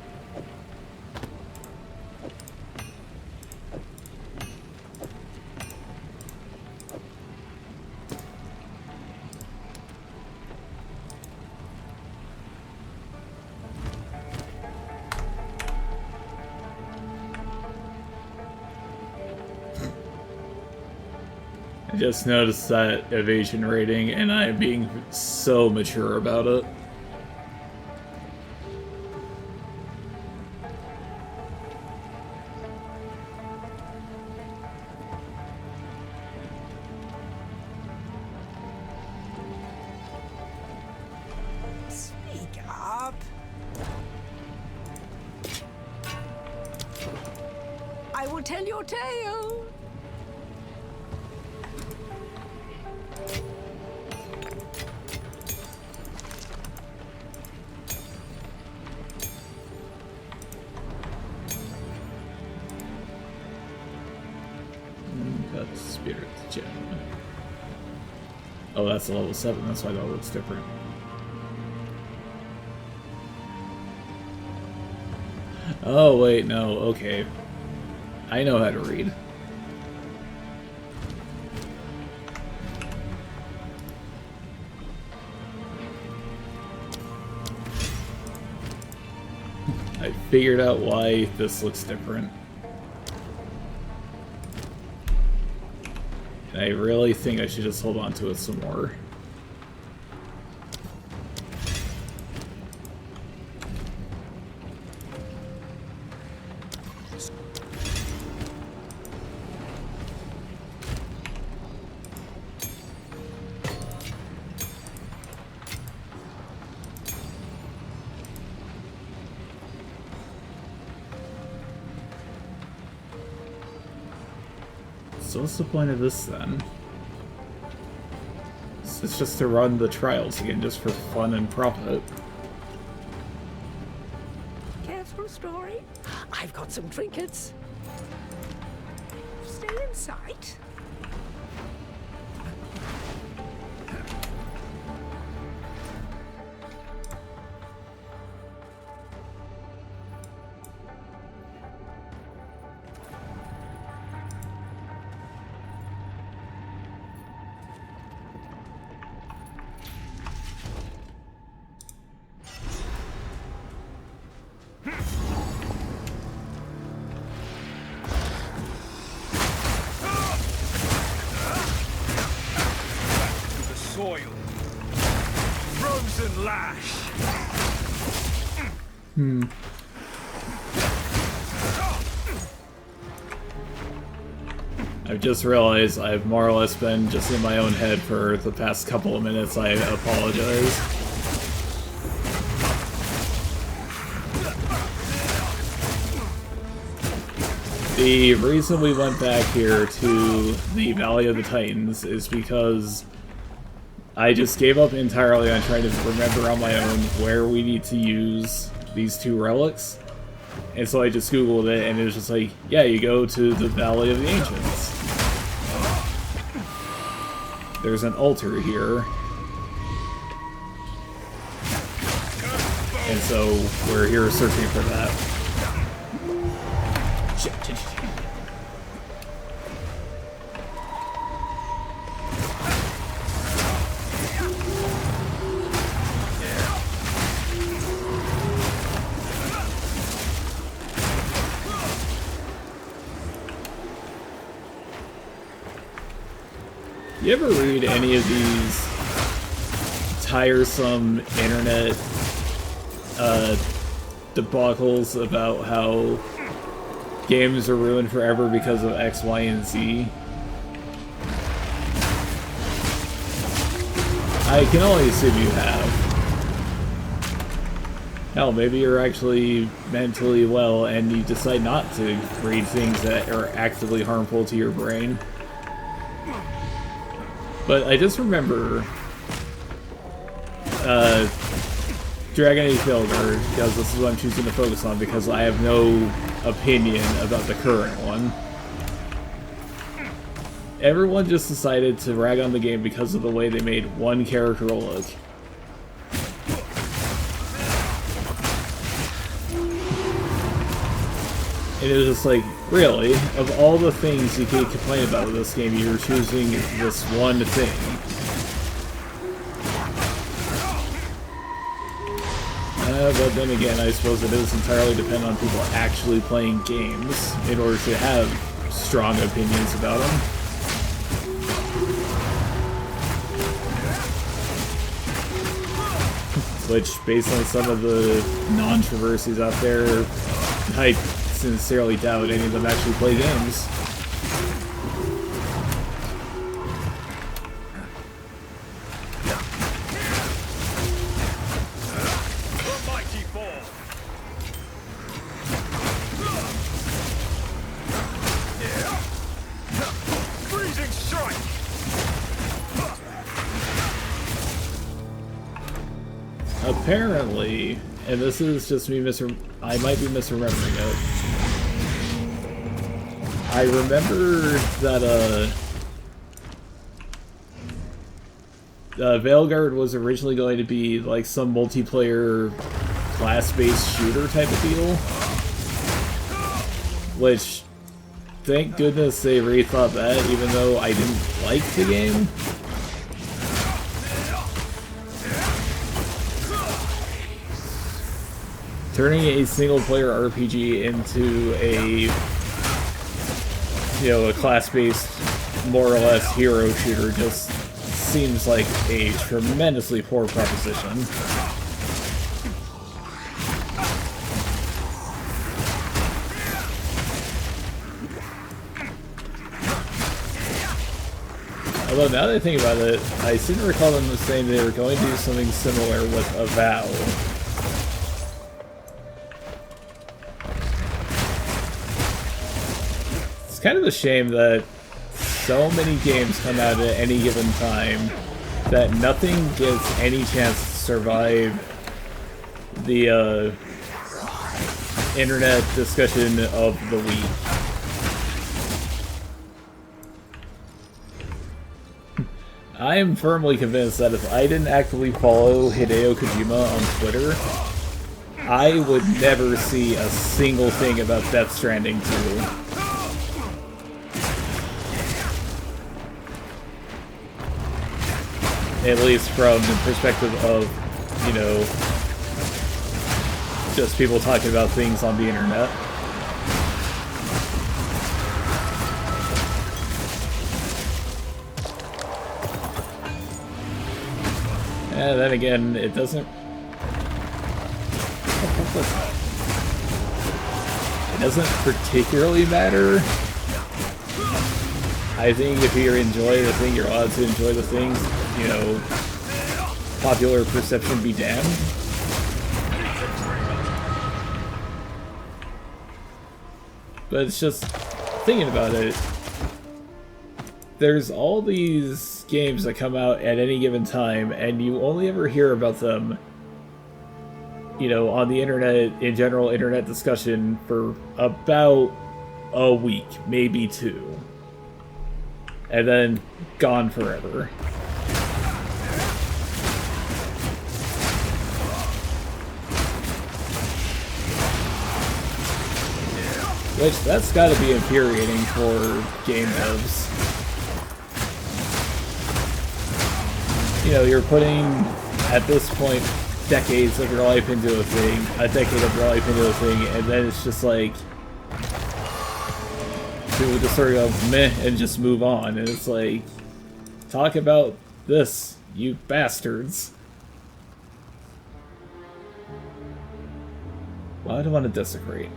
I just noticed that evasion rating, and I'm being so mature about it. Speak up. I will tell your tale. Got Spirit Gem. Oh, that's a level 7, that's why that looks different. Oh, wait, no, okay. I know how to read. I figured out why this looks different. And I really think I should just hold on to it some more. So what's the point of this then? It's just to run the trials again, just for fun and profit. Cares for a story? I've got some trinkets. Stay in sight. Soil. Frozen lash. I've just realized I've more or less been just in my own head for the past couple of minutes. I apologize. The reason we went back here to the Valley of the Titans is because I just gave up entirely on trying to remember on my own where we need to use these two relics. And so I just googled it, and it was just like, yeah, you go to the Valley of the Ancients. There's an altar here. And so we're here searching for that. Shit. You ever read any of these tiresome internet debacles about how games are ruined forever because of X, Y, and Z. I can only assume you have. Hell, maybe you're actually mentally well and you decide not to read things that are actively harmful to your brain. But I just remember Dragon Age Failguard, because this is what I'm choosing to focus on because I have no opinion about the current one. Everyone just decided to rag on the game because of the way they made one character look. And it was just like, really? Of all the things you could complain about with this game, you're choosing this one thing. But then again, I suppose it is entirely dependent on people actually playing games in order to have strong opinions about them. Which, based on some of the controversies out there, I sincerely doubt any of them actually play games. Apparently, and this is just me I might be misremembering it. I remember that Veilguard was originally going to be like some multiplayer class-based shooter type of deal. Which, thank goodness they rethought that, even though I didn't like the game. Turning a single-player RPG into a, a class-based, more or less hero shooter just seems like a tremendously poor proposition. Although now that I think about it, I seem to recall them saying they were going to do something similar with Avowed. It's kind of a shame that so many games come out at any given time that nothing gets any chance to survive the internet discussion of the week. I am firmly convinced that if I didn't actively follow Hideo Kojima on Twitter, I would never see a single thing about Death Stranding 2. At least from the perspective of, just people talking about things on the internet. And then again, it doesn't... It doesn't particularly matter. I think if you enjoy the thing, you're allowed to enjoy the things. Popular perception be damned. But it's just, thinking about it, there's all these games that come out at any given time, and you only ever hear about them, on the internet, in general internet discussion, for about a week, maybe two. And then gone forever. Which, that's gotta be infuriating for game devs. You're putting, at this point, decades of your life into a thing, a decade of your life into a thing, and then it's just like, people just sort of go, meh, and just move on, and it's like, talk about this, you bastards. Why do I want to desecrate?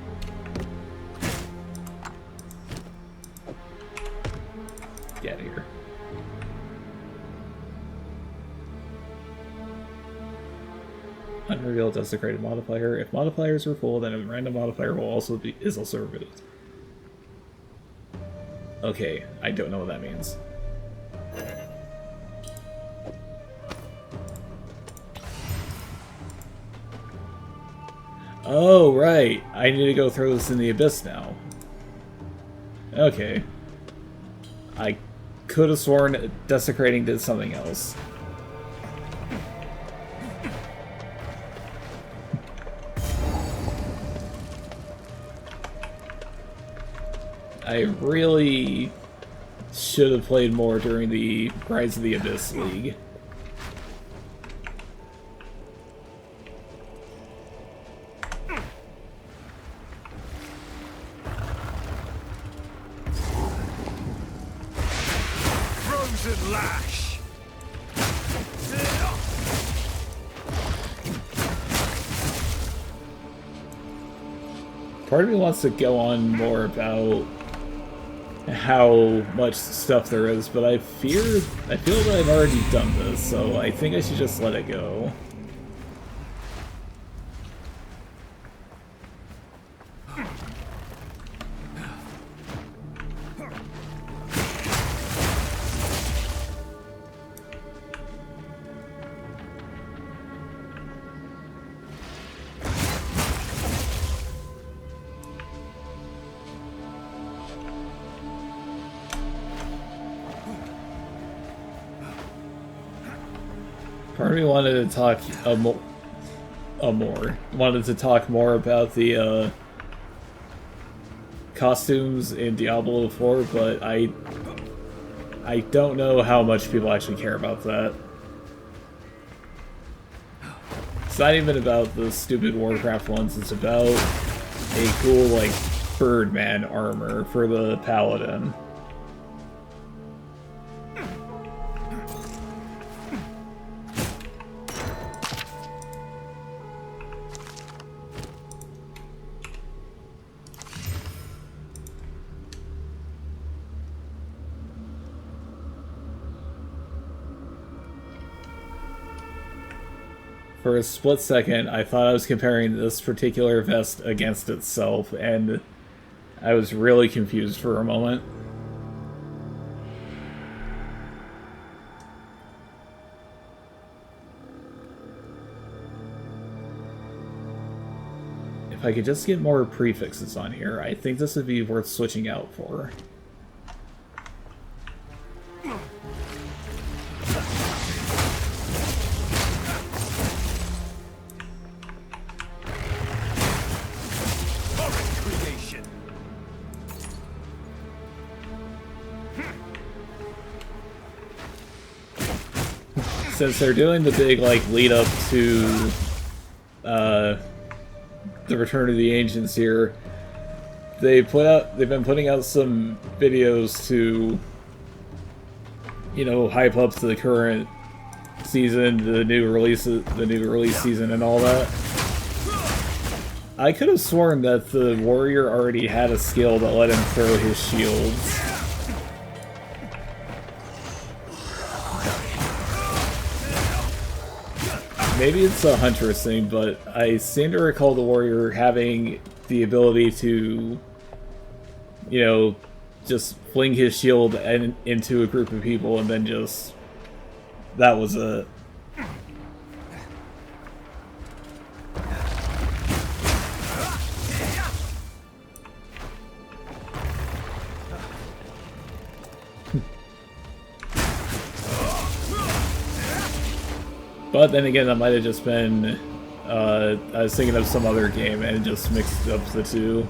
Get out of here. Unrevealed desecrated modifier. If modifiers are full, then a random modifier is also removed. Okay, I don't know what that means. Oh, right. I need to go throw this in the abyss now. Okay. I could have sworn desecrating did something else. I really should have played more during the Rise of the Abyss League. Frozen lash. Part of me wants to go on more about how much stuff there is, but I feel that I've already done this, so I think I should just let it go. Part of me wanted to talk more about the costumes in Diablo 4, but I don't know how much people actually care about that. It's not even about the stupid Warcraft ones, it's about a cool, like, Birdman armor for the Paladin. For a split second, I thought I was comparing this particular vest against itself, and I was really confused for a moment. If I could just get more prefixes on here, I think this would be worth switching out for. Since they're doing the big, like, lead up to the Return of the Ancients here, they've been putting out some videos to, you know, hype up to the current season, the new release season and all that. I could have sworn that the warrior already had a skill that let him throw his shields. Maybe it's a Huntress thing, but I seem to recall the warrior having the ability to, you know, just fling his shield into a group of people and then just... that was it. But then again, that might have just been, I was thinking of some other game and just mixed up the two.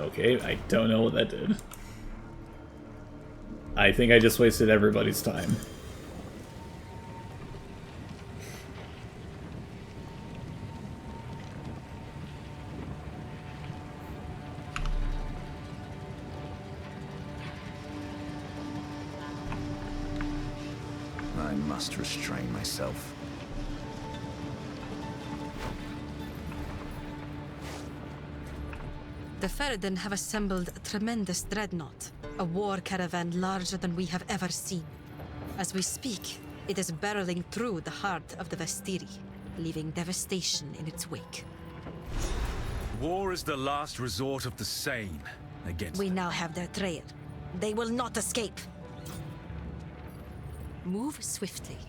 Okay, I don't know what that did. I think I just wasted everybody's time. I must restrain myself. The Faradin have assembled a tremendous dreadnought, a war caravan larger than we have ever seen. As we speak, it is barreling through the heart of the Vestiri, leaving devastation in its wake. War is the last resort of the sane against We now have their trail. They will not escape. Move swiftly.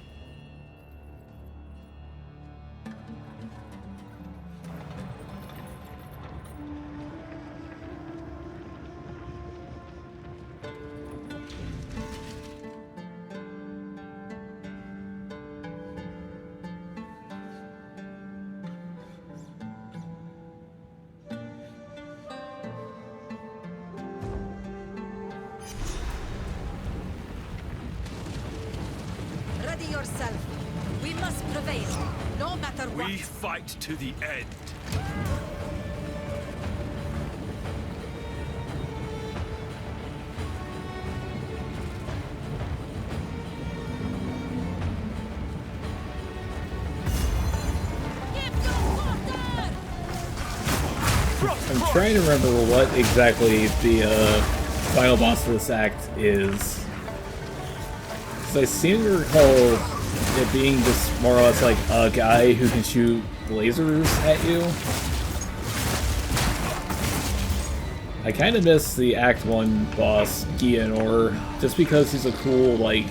Ready yourself. We must prevail, no matter what. We fight to the end. I'm trying to remember what exactly the final boss of this act is. Because I seem to recall it being just more or less like a guy who can shoot lasers at you. I kind of miss the Act 1 boss, Gianor, just because he's a cool, like,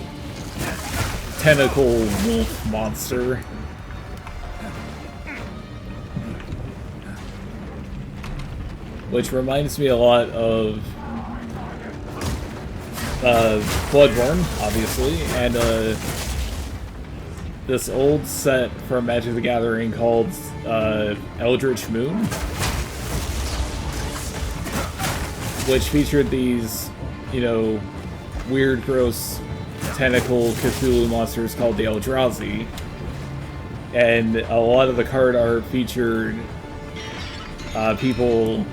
tentacle wolf monster. Which reminds me a lot of Bloodborne, obviously, and this old set from Magic the Gathering called Eldritch Moon, which featured these, you know, weird, gross, tentacle Cthulhu monsters called the Eldrazi, and a lot of the card art featured people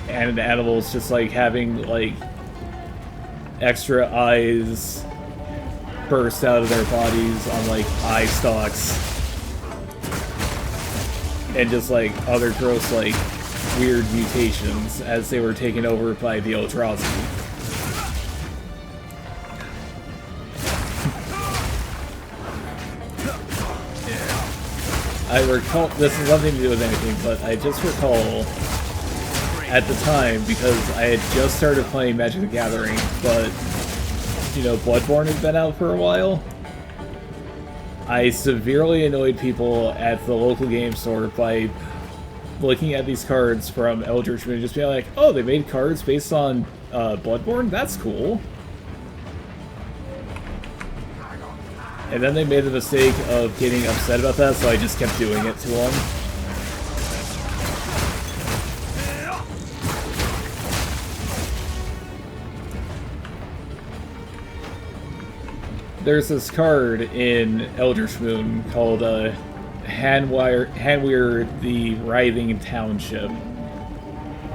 and animals just like having like extra eyes burst out of their bodies on like eye stalks, and just like other gross like weird mutations as they were taken over by the Eldrazi. I recall, this has nothing to do with anything, but I just recall at the time, because I had just started playing Magic the Gathering, but, you know, Bloodborne had been out for a while. I severely annoyed people at the local game store by looking at these cards from Eldritch Moon and just being like, oh, they made cards based on Bloodborne? That's cool. And then they made the mistake of getting upset about that, so I just kept doing it to them. There's this card in Eldritch Moon called Hanweir the Writhing Township,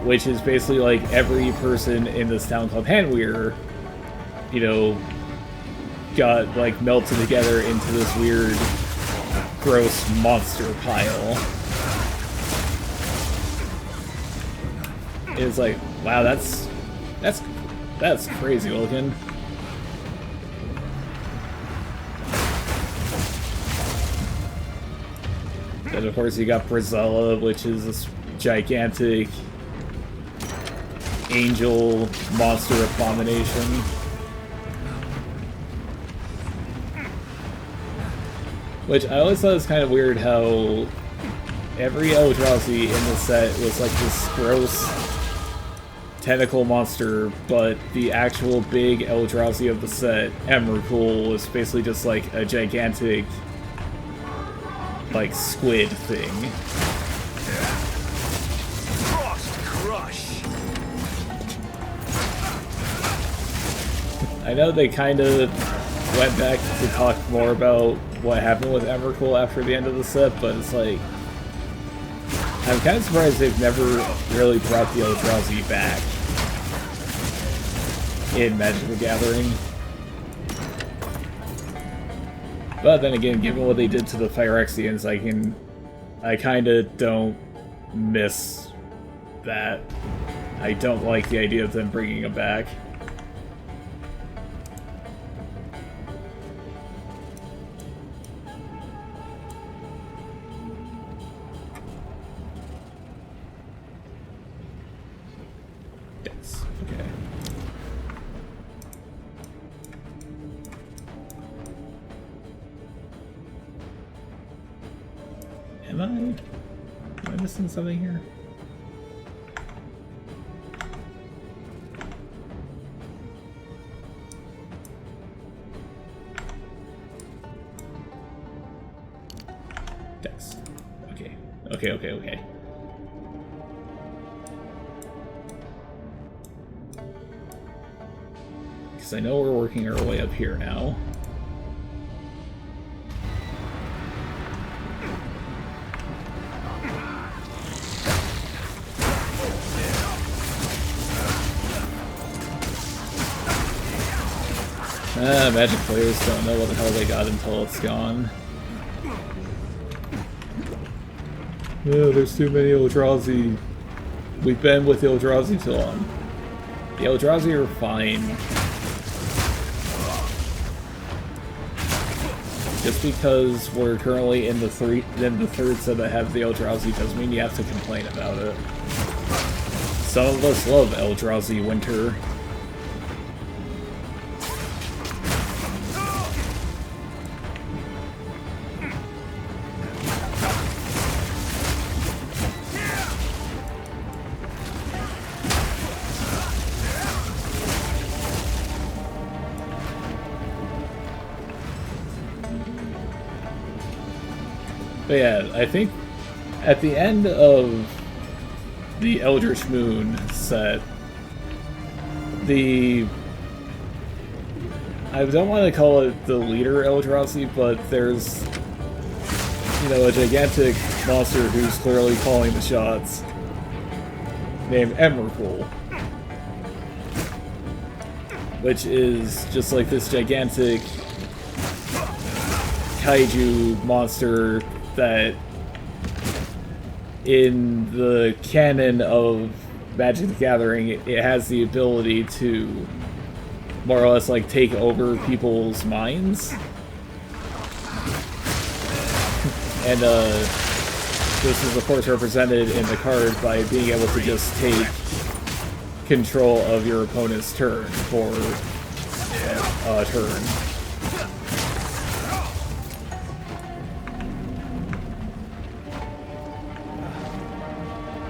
which is basically like every person in this town called Hanweir, you know, got like melted together into this weird, gross monster pile. It's like, wow, that's crazy looking. And of course you got Brazella, which is this gigantic angel monster abomination. Which I always thought was kind of weird how every Eldrazi in the set was like this gross tentacle monster, but the actual big Eldrazi of the set, Emrakul, was basically just like a gigantic like squid thing. Frost crush. I know they kind of went back to talk more about what happened with Emrakul after the end of the set, but it's like, I'm kind of surprised they've never really brought the Eldrazi back in Magic the Gathering. But then again, given what they did to the Phyrexians, I kind of don't miss that. I don't like the idea of them bringing them back. Yes, okay. Am I missing something here? Dex. Okay. Okay. Because I know we're working our way up here now. Magic players don't know what the hell they got until it's gone. Oh, there's too many Eldrazi. We've been with Eldrazi too long. The Eldrazi are fine. Just because we're currently in the third set that have the Eldrazi doesn't mean you have to complain about it. Some of us love Eldrazi Winter. But yeah, I think at the end of the Eldritch Moon set, I don't want to call it the leader Eldrazi, but there's, you know, a gigantic monster who's clearly calling the shots, named Emrakul, which is just like this gigantic kaiju monster that in the canon of Magic the Gathering, it has the ability to more or less like take over people's minds. And this is of course represented in the card by being able to just take control of your opponent's turn for a turn.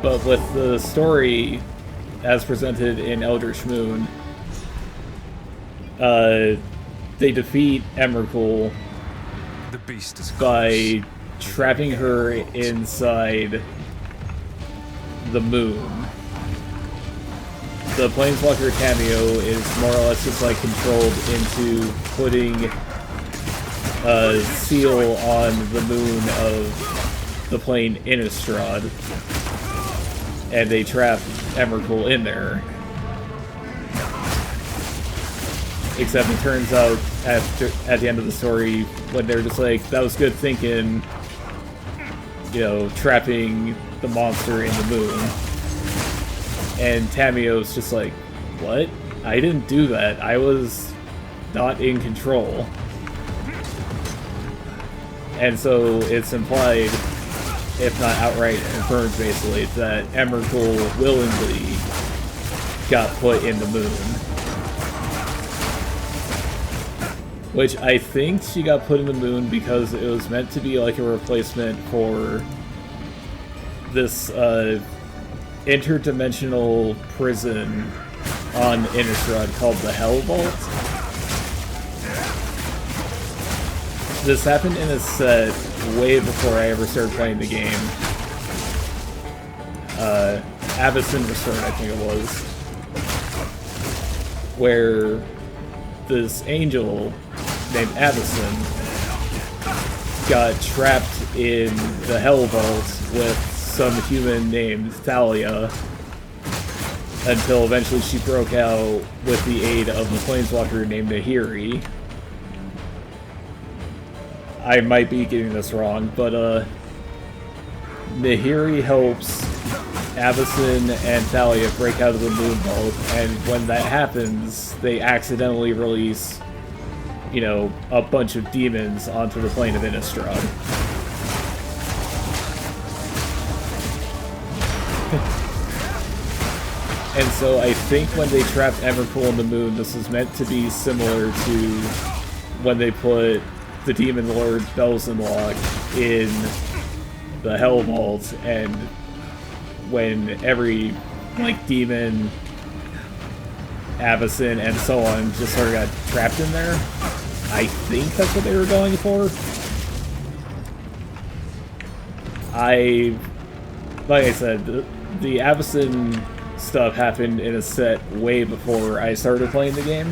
But with the story as presented in Eldritch Moon, they defeat Emrakul by trapping her inside the moon. The Planeswalker cameo is more or less just like controlled into putting a seal on the moon of the plane Innistrad. And they trap Emrakul in there. Except it turns out at the end of the story, when they're just like, that was good thinking, you know, trapping the monster in the moon. And Tamio's just like, what? I didn't do that. I was not in control. And so it's implied, if not outright confirmed basically, that Emrakul willingly got put in the moon. Which I think she got put in the moon because it was meant to be like a replacement for this interdimensional prison on Innistrad called the Hell Vault. This happened in a set way before I ever started playing the game. Avacyn Return, I think it was. Where this angel named Avison got trapped in the Hell Vault with some human named Thalia until eventually she broke out with the aid of a planeswalker named Nahiri. I might be getting this wrong, but Nahiri helps Avison and Thalia break out of the Moon Vault, and when that happens, they accidentally release, you know, a bunch of demons onto the plane of Innistrad. And so I think when they trapped Emrakul in the moon, this was meant to be similar to when they put the Demon Lord Belzenlock in the Hell Vault, and when every, like, demon, Avison, and so on just sort of got trapped in there. I think that's what they were going for. Like I said, the Avison stuff happened in a set way before I started playing the game.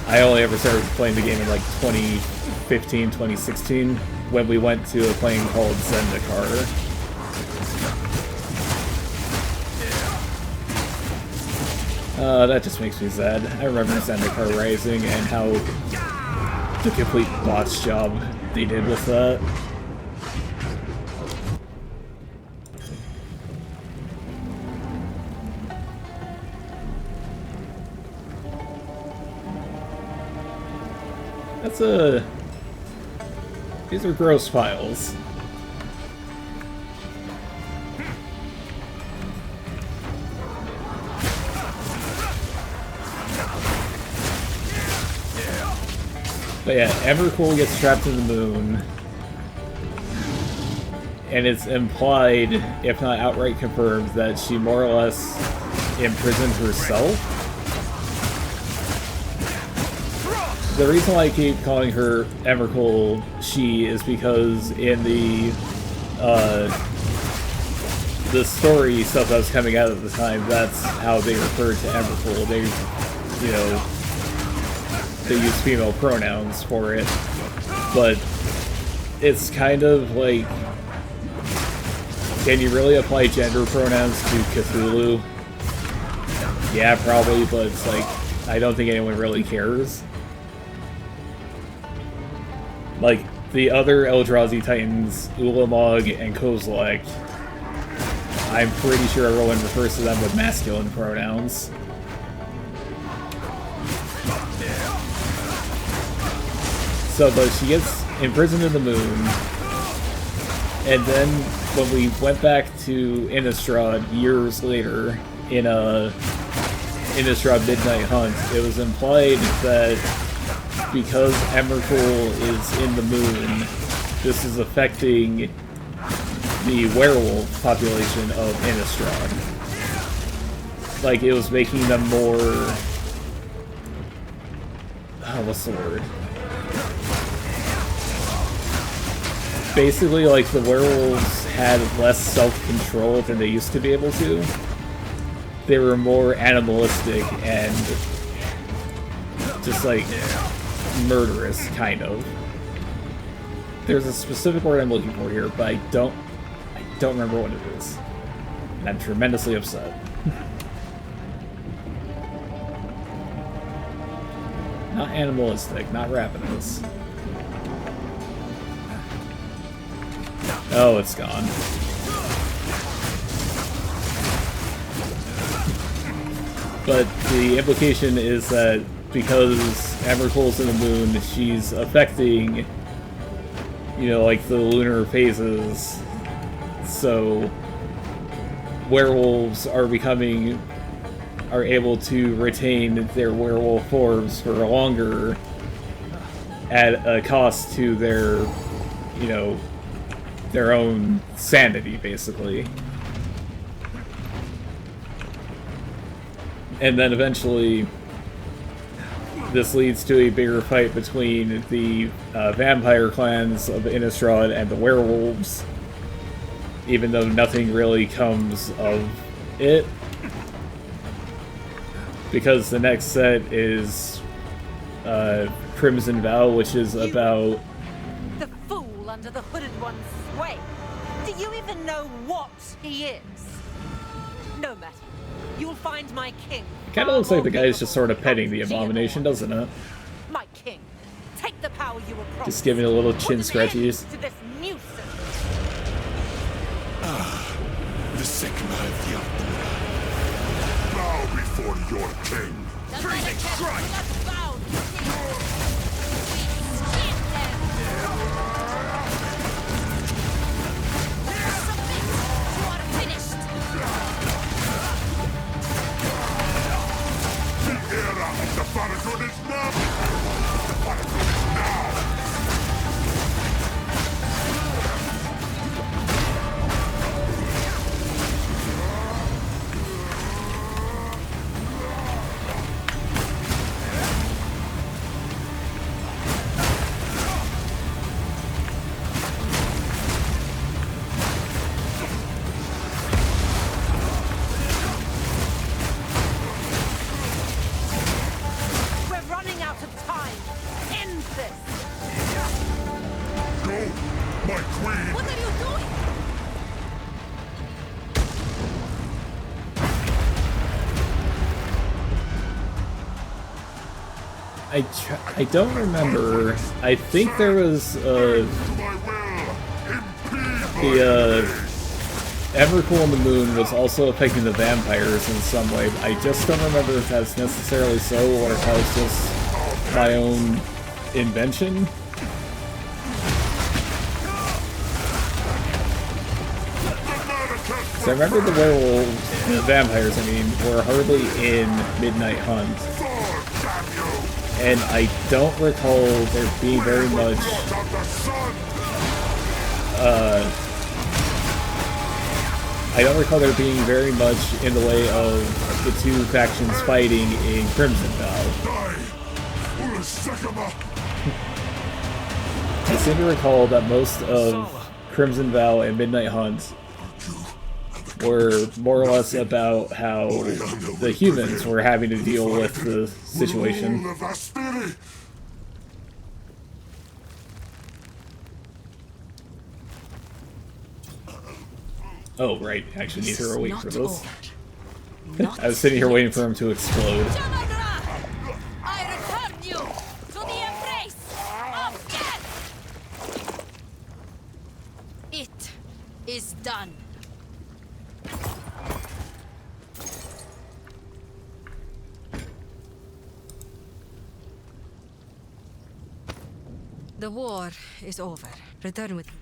I only ever started playing the game in like 2015, 2016, when we went to a plane called Zendikar. That just makes me sad. I remember Zendikar Rising and how the complete botch job they did with that. These are gross files. But yeah, Emrakul gets trapped in the moon, and it's implied, if not outright confirmed, that she more or less imprisoned herself. The reason why I keep calling her Emrakul she is because in the story stuff that was coming out at the time, that's how they referred to Emrakul. They, you know, they use female pronouns for it, but it's kind of like, can you really apply gender pronouns to Cthulhu? Yeah, probably, but it's like, I don't think anyone really cares. Like, the other Eldrazi Titans, Ulamog and Kozilek, I'm pretty sure everyone refers to them with masculine pronouns. So, but she gets imprisoned in the moon, and then when we went back to Innistrad years later in a Innistrad Midnight Hunt, it was implied that because Emrakul is in the moon, this is affecting the werewolf population of Innistrad. Like, it was making them more... oh, what's the word? Basically, like, the werewolves had less self-control than they used to be able to. They were more animalistic and just, like, murderous, kind of. There's a specific word I'm looking for here, but I don't remember what it is. And I'm tremendously upset. Not animalistic, not ravenous. Oh, it's gone. But the implication is that because Emrakul's in the moon, she's affecting, you know, like, the lunar phases. So werewolves are able to retain their werewolf forms for longer at a cost to their, you know, their own sanity, basically. And then eventually this leads to a bigger fight between the vampire clans of Innistrad and the werewolves, even though nothing really comes of it. because the next set is Crimson Vow, which is about The fool under the hooded one's sway. Do you even know what he is? No matter. You'll find my king. It kind of looks like the guy is just sort of petting the abomination, doesn't it? My king, take the power you were promised. Just giving it a little chin Put an scratchies. end to this nuisance. The Sigma of the Altura. Bow before your king. Freezing strike! The era of the Farragut is now! The Farragut is now! We're running out of time. End this. Go, my queen! What are you doing? I don't remember. I think there was My will! Impede the Evercool on the Moon was also affecting the vampires in some way. I just don't remember if that's necessarily so or if that was just my own invention. So I remember the werewolves, the vampires, I mean, were hardly in Midnight Hunt. And I don't recall there being very much I don't recall there being very much in the way of the two factions fighting in Crimson Vow. I seem to recall that most of Crimson Vow and Midnight Hunt were more or less about how the humans were having to deal with the situation. Oh, right. I actually need her awake for this. I was sitting here waiting for him to explode. I return you to the embrace of death! It is done. The war is over. Return with me.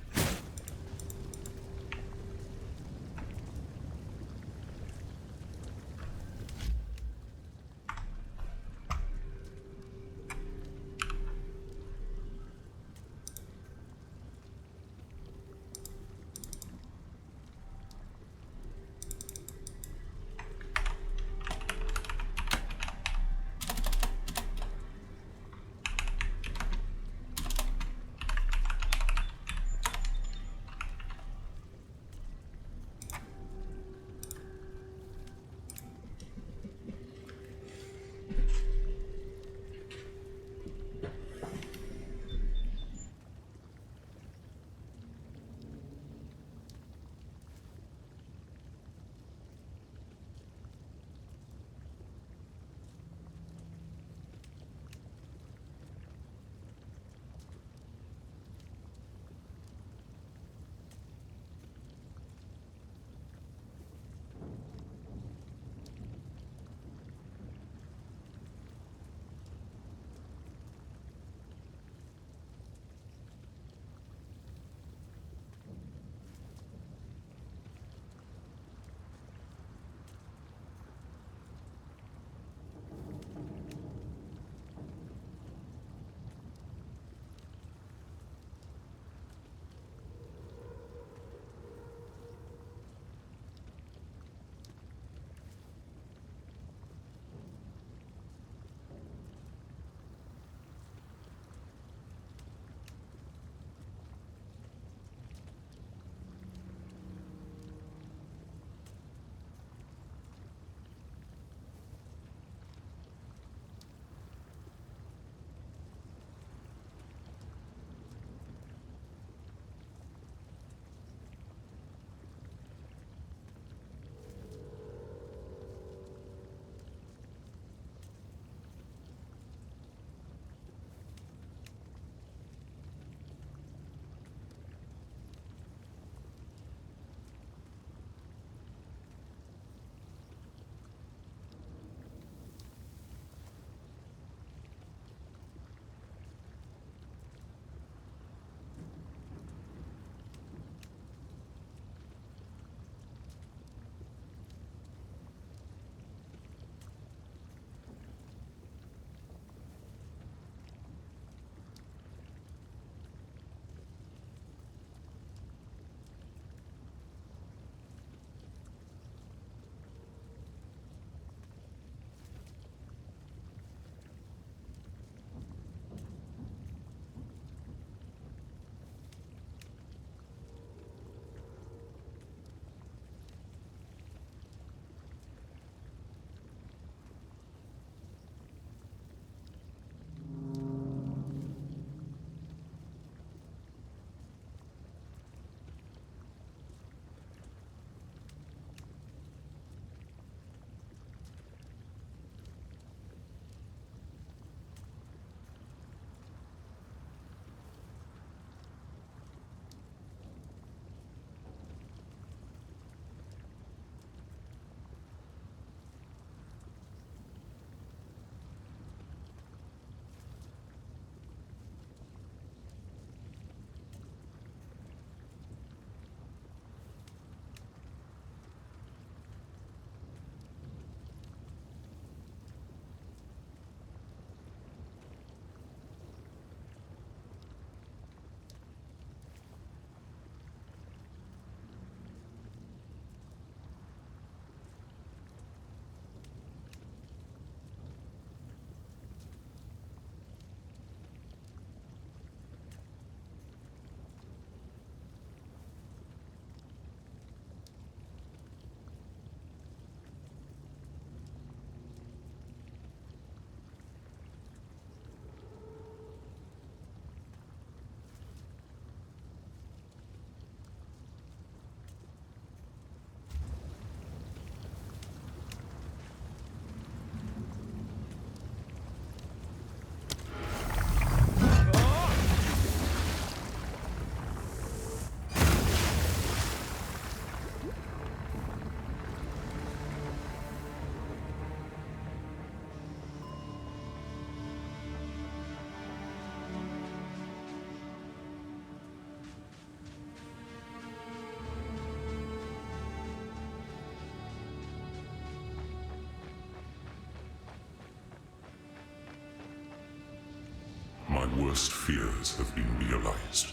worst fears have been realized.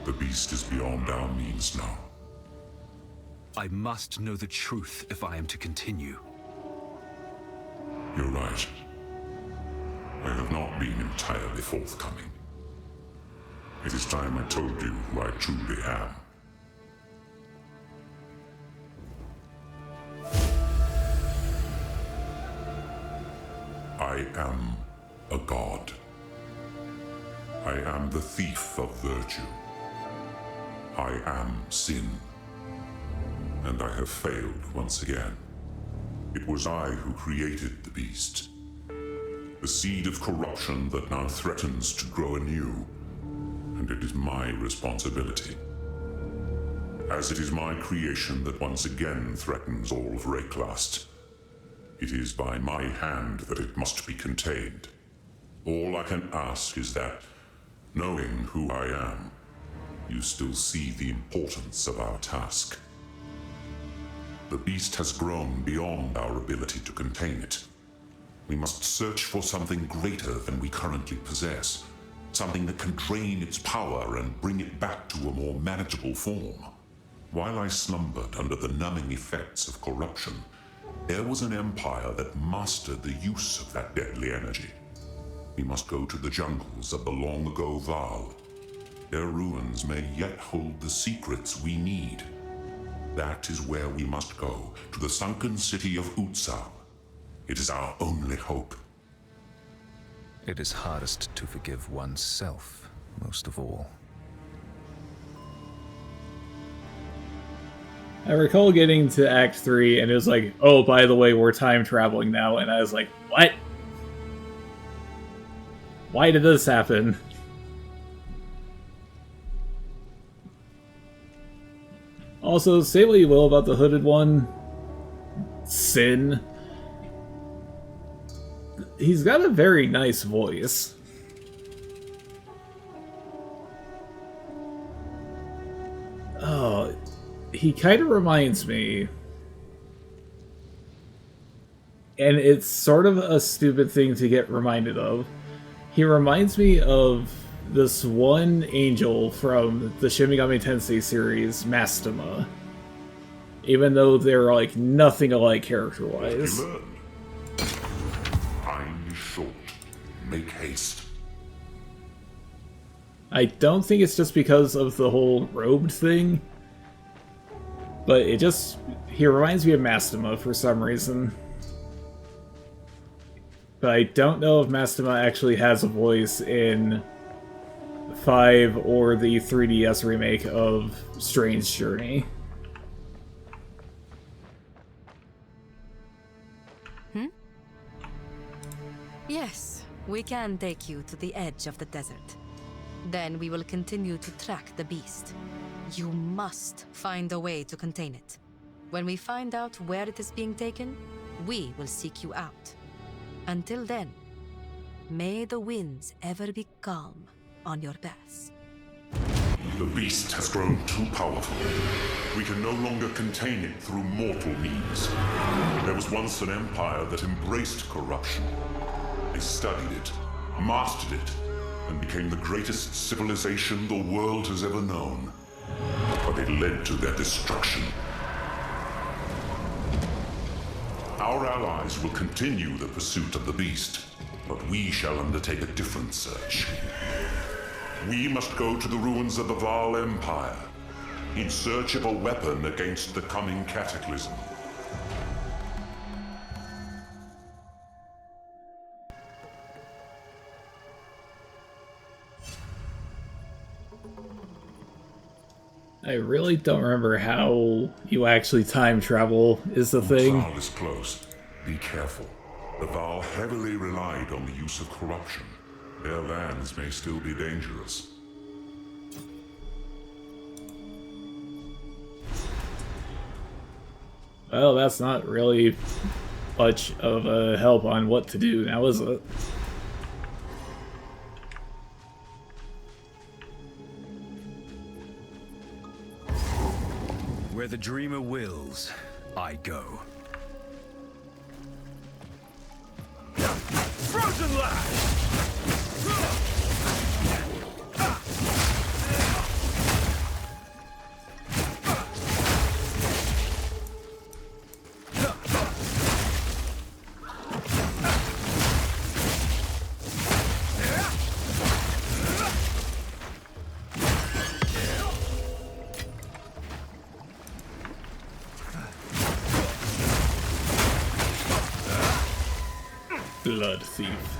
The beast is beyond our means now. I must know the truth if I am to continue. You're right. I have not been entirely forthcoming. It is time I told you who I truly am. I am a god. I am the thief of virtue. I am sin. And I have failed once again. It was I who created the beast. The seed of corruption that now threatens to grow anew. And it is my responsibility. As it is my creation that once again threatens all of Rayclast. It is by my hand that it must be contained. All I can ask is that, knowing who I am, you still see the importance of our task. The beast has grown beyond our ability to contain it. We must search for something greater than we currently possess. Something that can drain its power and bring it back to a more manageable form. While I slumbered under the numbing effects of corruption, there was an empire that mastered the use of that deadly energy. We must go to the jungles of the long-ago Val. Their ruins may yet hold the secrets we need. That is where we must go, to the sunken city of Utsal. It is our only hope. It is hardest to forgive oneself, most of all. I recall getting to Act 3 and it was like, oh, by the way, we're time traveling now. And I was like, what? Why did this happen? Also, say what you will about the hooded one. Sin. He's got a very nice voice. Oh, he kind of reminds me. And it's sort of a stupid thing to get reminded of. He reminds me of this one angel from the Shin Megami Tensei series, Mastema. Even though they're like nothing alike character-wise. You learned. Time is short. Make haste. I don't think it's just because of the whole robed thing. But it just... he reminds me of Mastema for some reason. But I don't know if Mastema actually has a voice in 5 or the 3DS remake of Strange Journey. Yes, we can take you to the edge of the desert. Then we will continue to track the beast. You must find a way to contain it. When we find out where it is being taken, we will seek you out. Until then, may the winds ever be calm on your paths. The beast has grown too powerful. We can no longer contain it through mortal means. There was once an empire that embraced corruption. They studied it, mastered it, and became the greatest civilization the world has ever known. But it led to their destruction. Our allies will continue the pursuit of the beast, but we shall undertake a different search. We must go to the ruins of the Val Empire, in search of a weapon against the coming cataclysm. I really don't remember how you actually time travel is the thing. Val is close. Be careful. The Val heavily relied on the use of corruption. Their lands may still be dangerous. Well, that's not really much of a help on what to do now, is it? Where the dreamer wills, I go. Frozen Lash! Blood thief.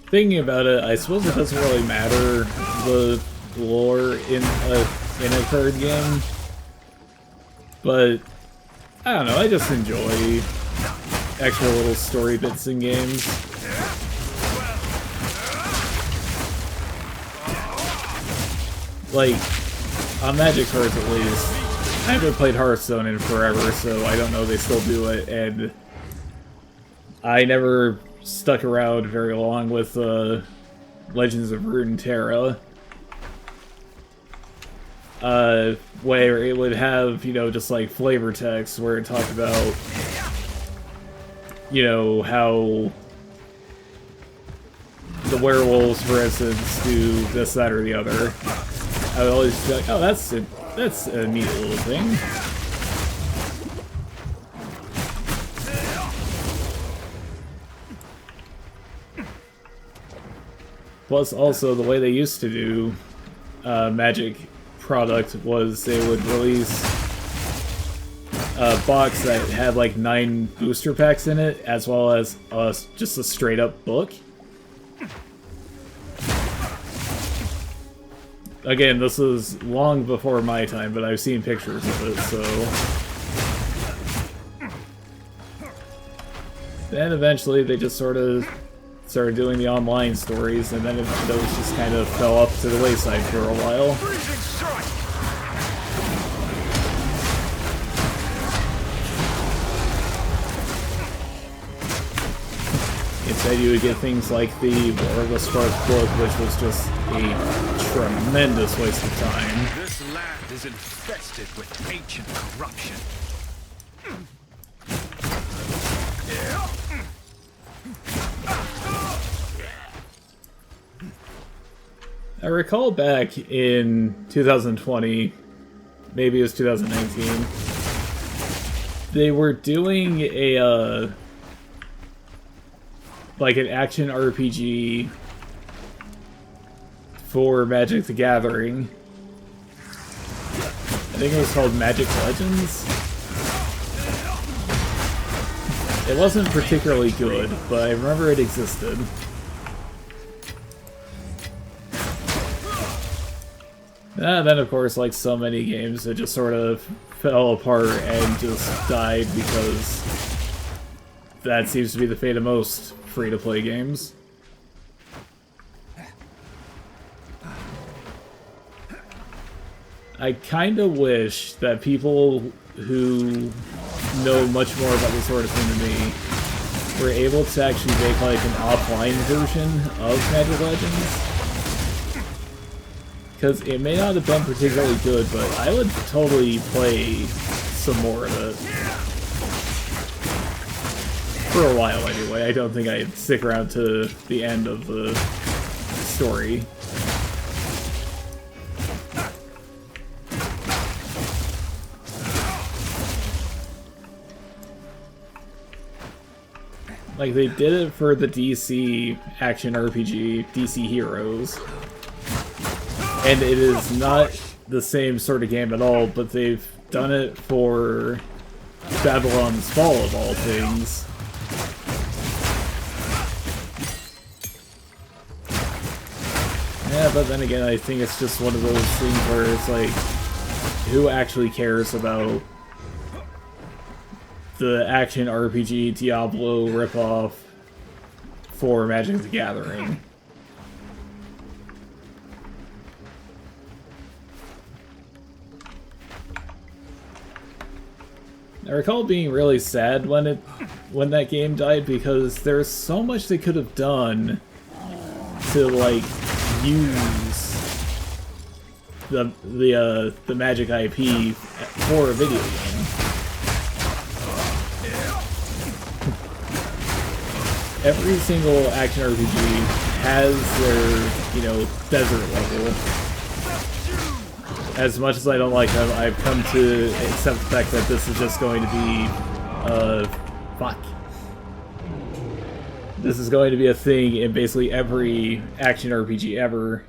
Thinking about it, I suppose it doesn't really matter the lore in a card game, but I don't know. I just enjoy extra little story bits in games. Like on Magic cards, at least. I haven't played Hearthstone in forever, so I don't know if they still do it, and I never stuck around very long with Legends of Runeterra, where it would have, you know, just like flavor text where it talked about, you know, how the werewolves, for instance, do this, that, or the other. I would always be like, oh, that's a neat little thing. Plus, also, the way they used to do Magic product was they would release a box that had like 9 booster packs in it, as well as just a straight-up book. Again, this is long before my time, but I've seen pictures of it, so... Then eventually they just sort of started doing the online stories, and then those just kind of fell off to the wayside for a while. Instead you would get things like the War of the Spark book, which was just a tremendous waste of time. This land is infested with ancient corruption. I recall back in 2020, maybe it was 2019, they were doing a, like an action RPG for Magic the Gathering. I think it was called Magic Legends. It wasn't particularly good, but I remember it existed. Then, of course, like so many games, it just sort of fell apart and just died because that seems to be the fate of most free-to-play games. I kinda wish that people who know much more about this sort of thing than me were able to actually make like an offline version of Magic Legends. Because it may not have been particularly good, but I would totally play some more of it. For a while, anyway. I don't think I'd stick around to the end of the story. Like, they did it for the DC action RPG, DC Heroes. And it is not the same sort of game at all, but they've done it for Babylon's Fall, of all things. Yeah, but then again, I think it's just one of those things where it's like, who actually cares about the action RPG Diablo ripoff for Magic the Gathering? I recall being really sad when that game died, because there's so much they could have done to like use the Magic IP for a video game. Every single action RPG has their, you know, desert level. as much as I don't like them, I've come to accept the fact that this is just going to be, fuck. This is going to be a thing in basically every action RPG ever.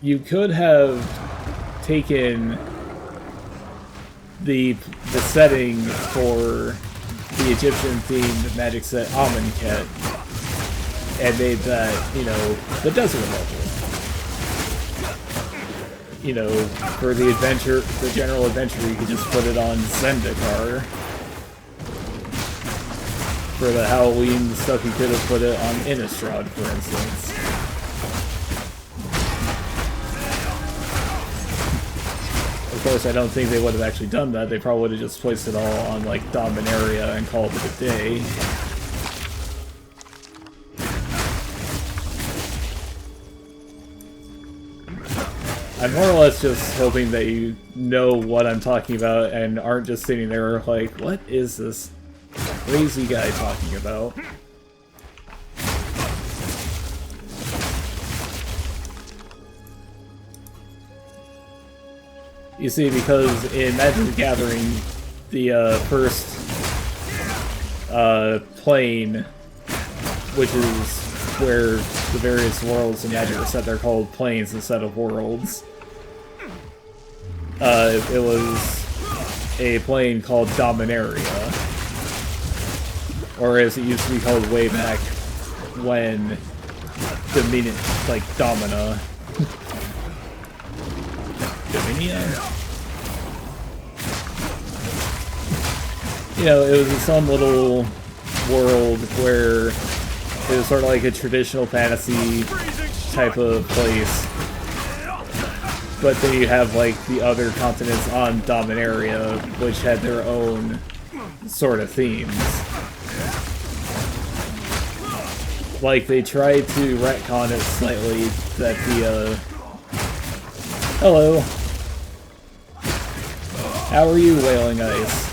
You could have taken the setting for the Egyptian-themed magic set Amonkhet and made that, you know, the desert level. You know, for the adventure, the general adventure, you could just put it on Zendikar. For the Halloween stuff, you could have put it on Innistrad, for instance. Of course, I don't think they would have actually done that. They probably would have just placed it all on, like, Dominaria and called it a day. I'm more or less just hoping that you know what I'm talking about and aren't just sitting there like, what is this crazy guy talking about? You see, because in Magic the Gathering, the first plane, which is where the various worlds in Magic are set, they're called planes instead of worlds. It was a plane called Dominaria, or as it used to be called way back when like Domina. Dominia? You know, it was some little world where it was sort of like a traditional fantasy type of place. But then you have, like, the other continents on Dominaria, which had their own sort of themes. Like, they tried to retcon it slightly that the, Hello. How are you, Wailing Ice?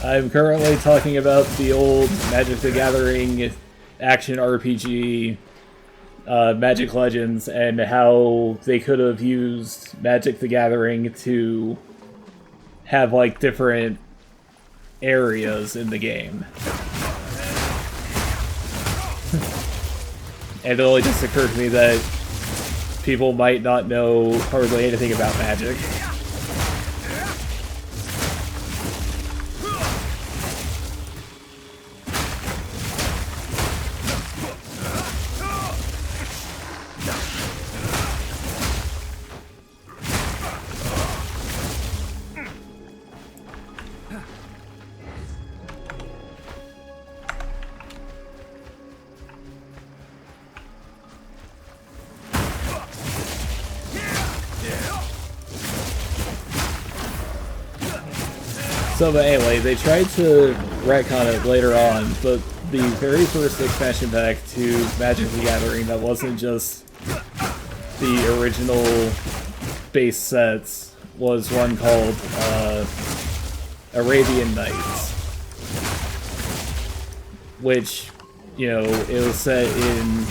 I'm currently talking about the old Magic the Gathering action RPG, Magic Legends, and how they could have used Magic the Gathering to have, like, different areas in the game. And it only just occurred to me that people might not know hardly anything about Magic. So, but anyway, they tried to retcon it later on, but the very first expansion pack to Magic the Gathering that wasn't just the original base sets was one called Arabian Nights, which, you know, it was set in,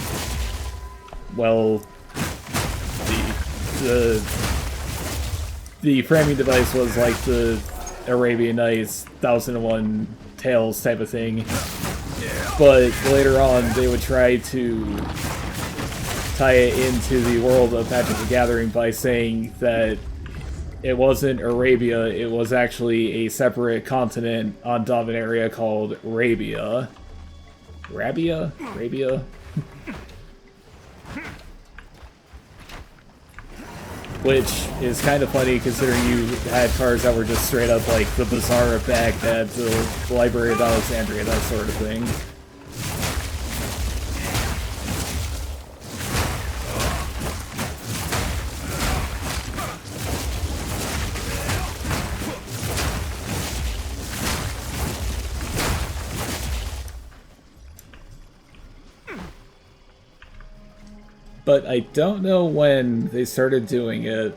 well, the framing device was like the Arabian Nights 1001 Tales type of thing, but later on they would try to tie it into the world of Path of the Gathering by saying that it wasn't Arabia, it was actually a separate continent on Dominaria called Arabia. Arabia? Which is kind of funny considering you had cards that were just straight up like the Bazaar of Baghdad, the Library of Alexandria, that sort of thing. but I don't know when they started doing it.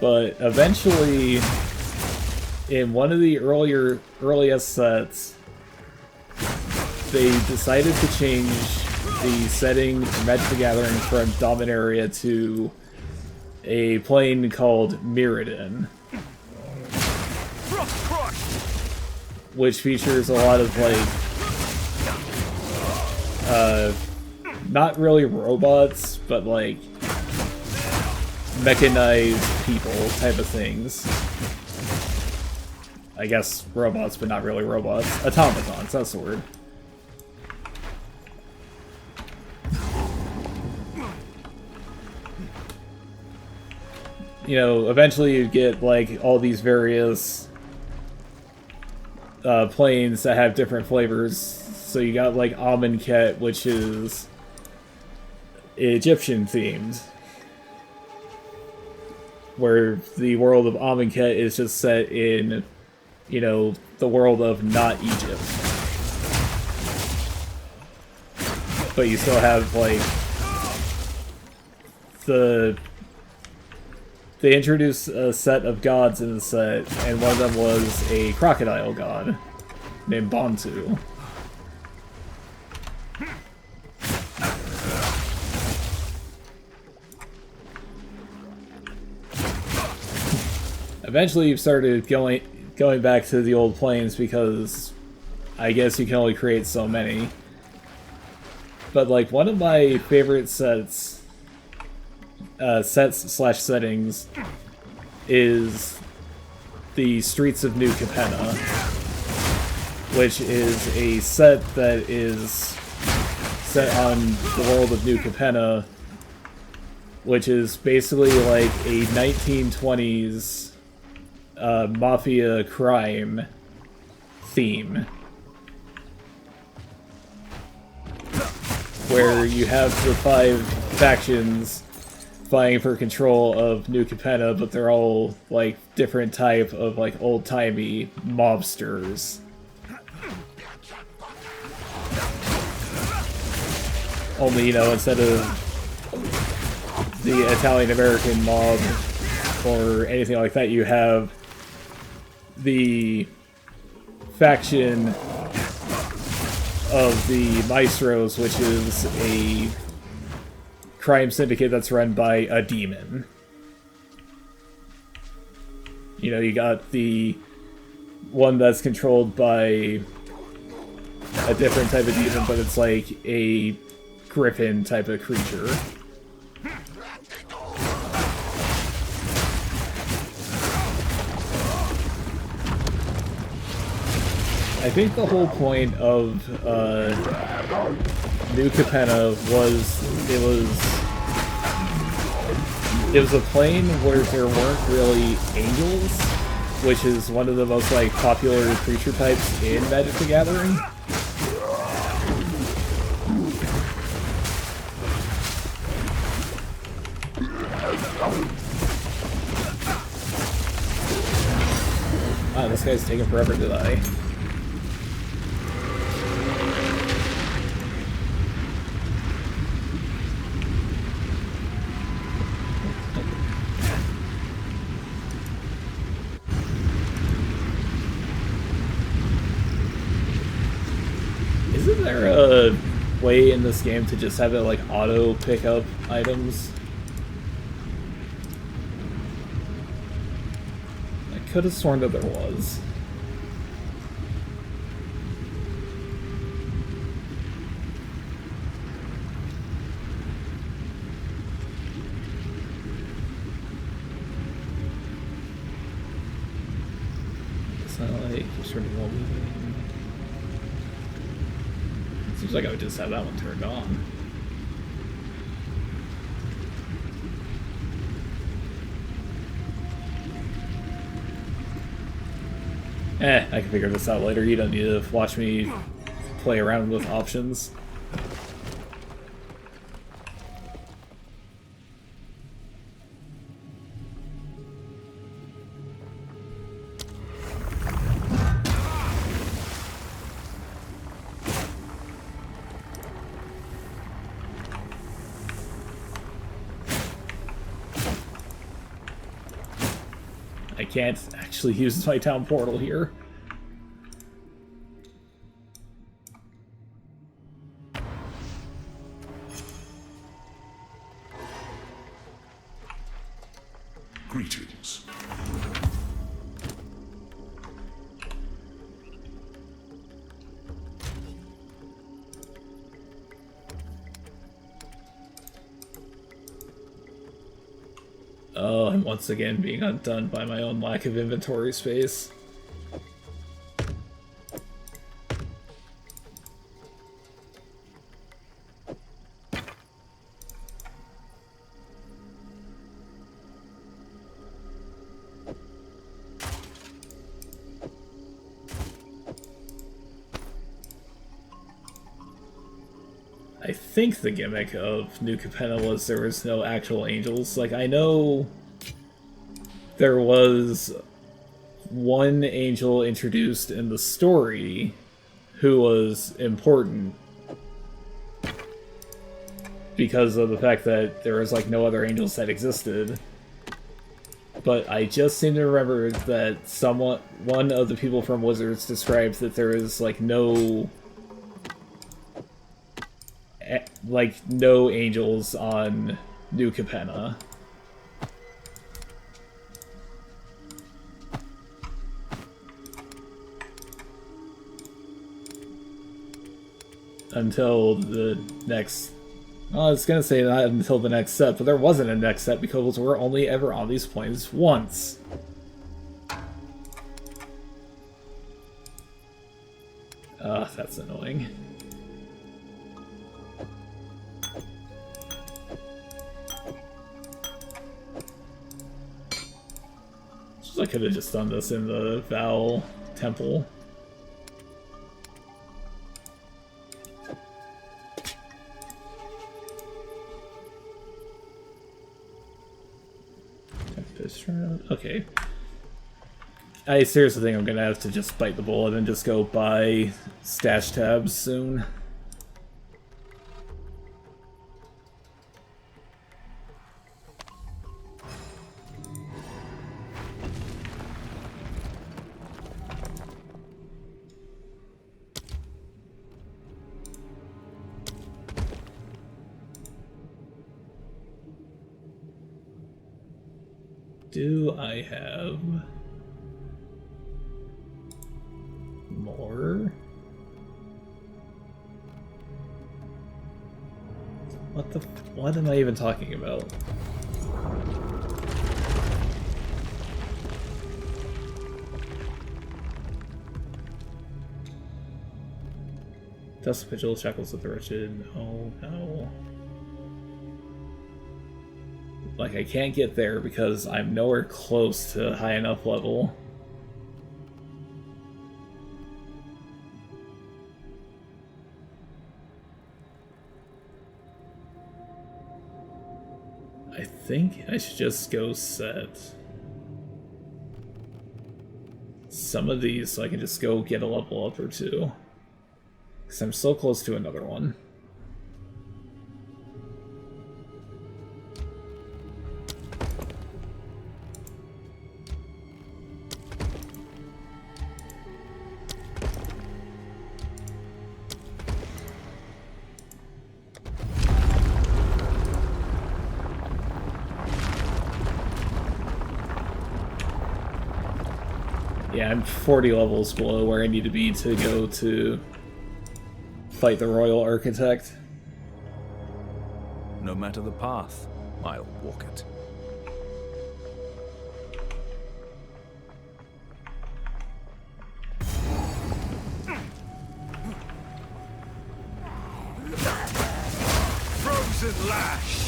But eventually, in one of the earliest sets, they decided to change the setting for Magic the Gathering from Dominaria to a plane called Mirrodin, which features a lot of, like, not really robots, but, like, mechanized people type of things. I guess robots, but not really robots. Automatons, that's the word. You know, eventually you get, like, all these various planes that have different flavors. So you got, like, Amonkhet, which is Egyptian themed, where the world of Amonkhet is just set in, you know, the world of not Egypt. But you still have, like, they introduced a set of gods in the set, and one of them was a crocodile god named Bantu. Eventually you've started going back to the old planes because I guess you can only create so many. But, like, one of my favorite sets/settings is the Streets of New Capenna, which is a set that is set on the world of New Capenna, which is basically like a 1920s mafia crime theme, where you have the 5 factions vying for control of New Capenna, but they're all, like, different type of, like, old-timey mobsters. Only, you know, instead of the Italian-American mob or anything like that, you have the faction of the Maestros, which is a crime syndicate that's run by a demon. You know, you got the one that's controlled by a different type of demon, but it's like a griffin type of creature. I think the whole point of New Capenna was it was a plane where there weren't really angels, which is one of the most, like, popular creature types in Magic the Gathering. Ah, this guy's taking forever to die. Isn't there a way in this game to just have it, like, auto pick up items? I could have sworn that there was. It's not like you're sort of all moving. Seems like I would just have that one turned on. I can figure this out later. You don't need to watch me play around with options. I can't actually use my town portal here. Greetings. Oh, I'm once again being undone by my own lack of inventory space. I think the gimmick of New Capenna was there was no actual angels. Like, I know there was one angel introduced in the story who was important because of the fact that there was, like, no other angels that existed. But I just seem to remember that one of the people from Wizards described that there is, like, no angels on New Capenna. Until the next... I was gonna say not until the next set, but there wasn't a next set because we're only ever on these planes once. That's annoying. I could have just done this in the Val Temple. Okay. I seriously think I'm gonna have to just bite the bullet and just go buy stash tabs soon. Do I have more? What am I even talking about? Dust Vigil, Shackles of the Wretched. Oh no. Like, I can't get there because I'm nowhere close to high enough level. I think I should just go set some of these so I can just go get a level up or two. Because I'm so close to another one. Yeah, I'm 40 levels below where I need to be to go to fight the Royal Architect. No matter the path, I'll walk it. Frozen lash!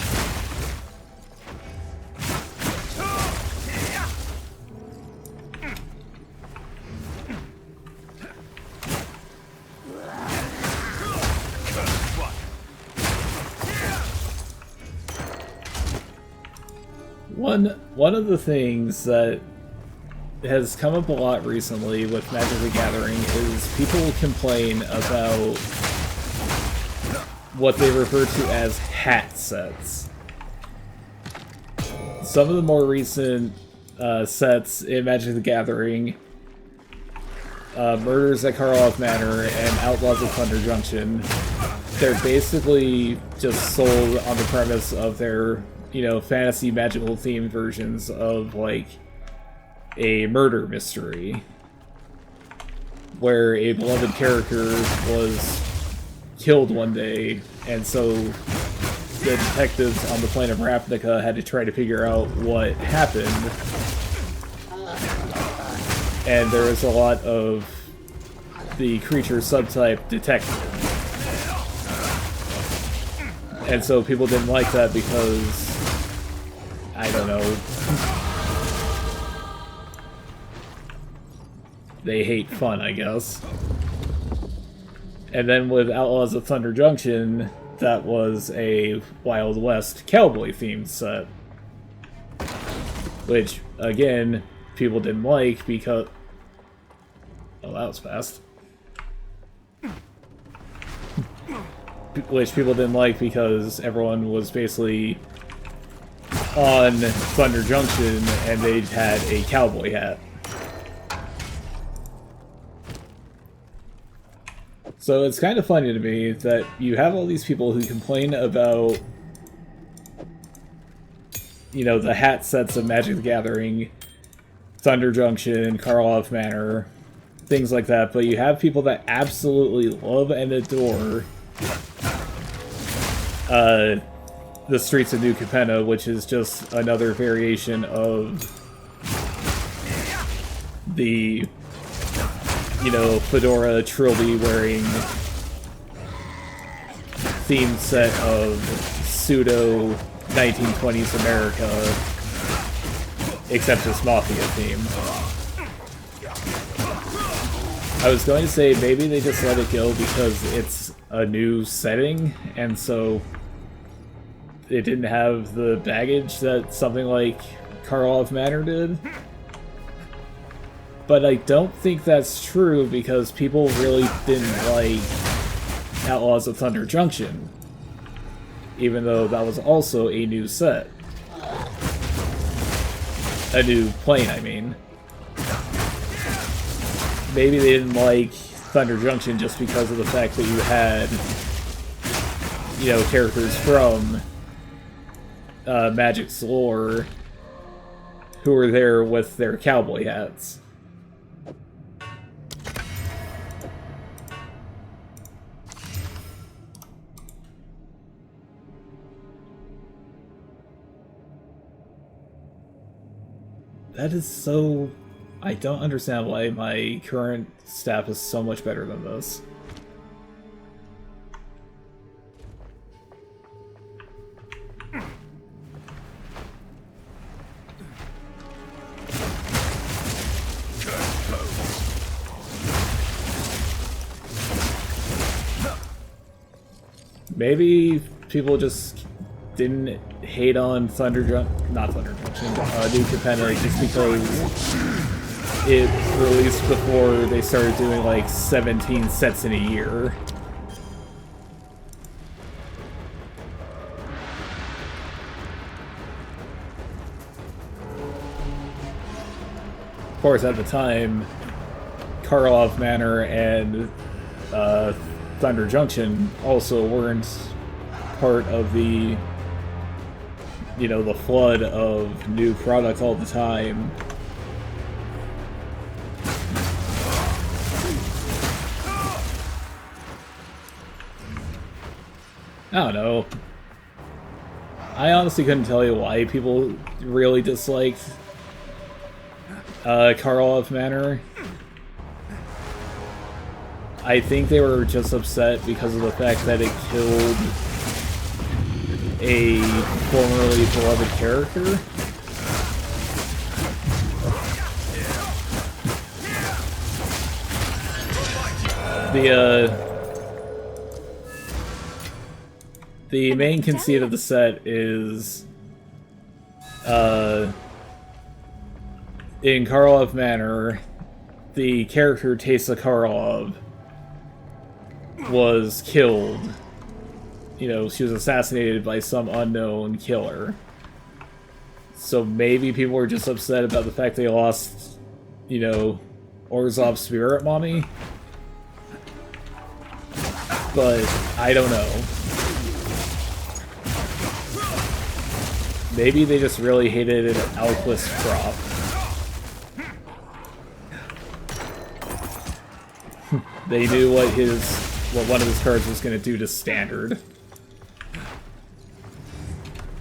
One of the things that has come up a lot recently with Magic the Gathering is people complain about what they refer to as hat sets. Some of the more recent sets in Magic the Gathering, Murders at Karloff Manor, and Outlaws of Thunder Junction, they're basically just sold on the premise of their, you know, fantasy magical themed versions of, like, a murder mystery, where a beloved character was killed one day, and so the detectives on the plane of Ravnica had to try to figure out what happened. And there is a lot of the creature subtype detective. And so people didn't like that because, I don't know, they hate fun, I guess. And then with Outlaws of Thunder Junction, that was a Wild West cowboy-themed set. Which, again, people didn't like because... Oh, that was fast. Which people didn't like because everyone was basically on Thunder Junction and they had a cowboy hat. So it's kind of funny to me that you have all these people who complain about, you know, the hat sets of Magic the Gathering, Thunder Junction, Karloff Manor, things like that, but you have people that absolutely love and adore the Streets of New Capenna, which is just another variation of the, you know, fedora trilby wearing themed set of pseudo 1920s America, except it's Mafia themed. I was going to say maybe they just let it go because it's a new setting, and so it didn't have the baggage that something like Karloff Manor did. But I don't think that's true because people really didn't like Outlaws of Thunder Junction, even though that was also a new set. A new plane, I mean. Maybe they didn't like Thunder Junction just because of the fact that you had, you know, characters from Magic's lore who were there with their cowboy hats. That is so... I don't understand why my current staff is so much better than this. Maybe people just didn't hate on not Thunder Junction, New Capenna, just because it released before they started doing like 17 sets in a year. Of course, at the time, Karloff Manor and Thunder Junction also weren't part of the, you know, the flood of new product all the time. I don't know. I honestly couldn't tell you why people really disliked Karloff Manor. I think they were just upset because of the fact that it killed a formerly beloved character. The main conceit of the set is, in Karloff Manor, the character Teysa Karlov was killed. You know, she was assassinated by some unknown killer. So maybe people were just upset about the fact they lost, you know, Orzhov's Spirit Mommy. But I don't know. Maybe they just really hated an Alquist prop. They knew what one of his cards was going to do to standard.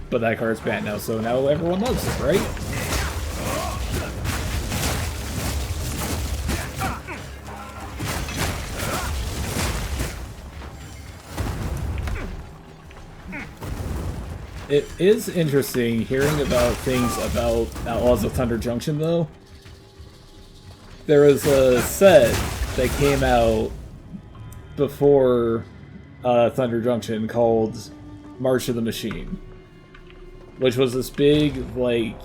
But that card's banned now, so now everyone loves it, right? It is interesting hearing about things about Outlaws of Thunder Junction, though. There was a set that came out before Thunder Junction called March of the Machine, which was this big, like,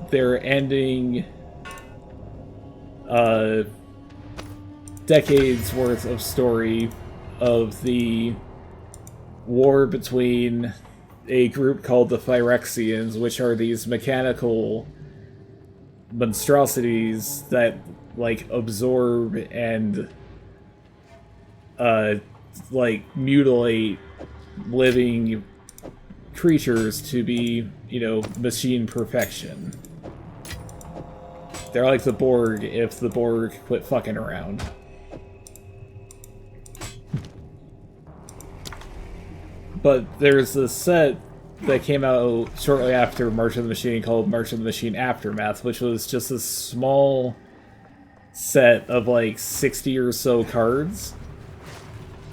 they're ending decades worth of story of the war between a group called the Phyrexians, which are these mechanical monstrosities that, like, absorb and like, mutilate living creatures to be, you know, machine perfection. They're like the Borg if the Borg quit fucking around. But there's this set that came out shortly after March of the Machine called March of the Machine Aftermath, which was just a small set of like 60 or so cards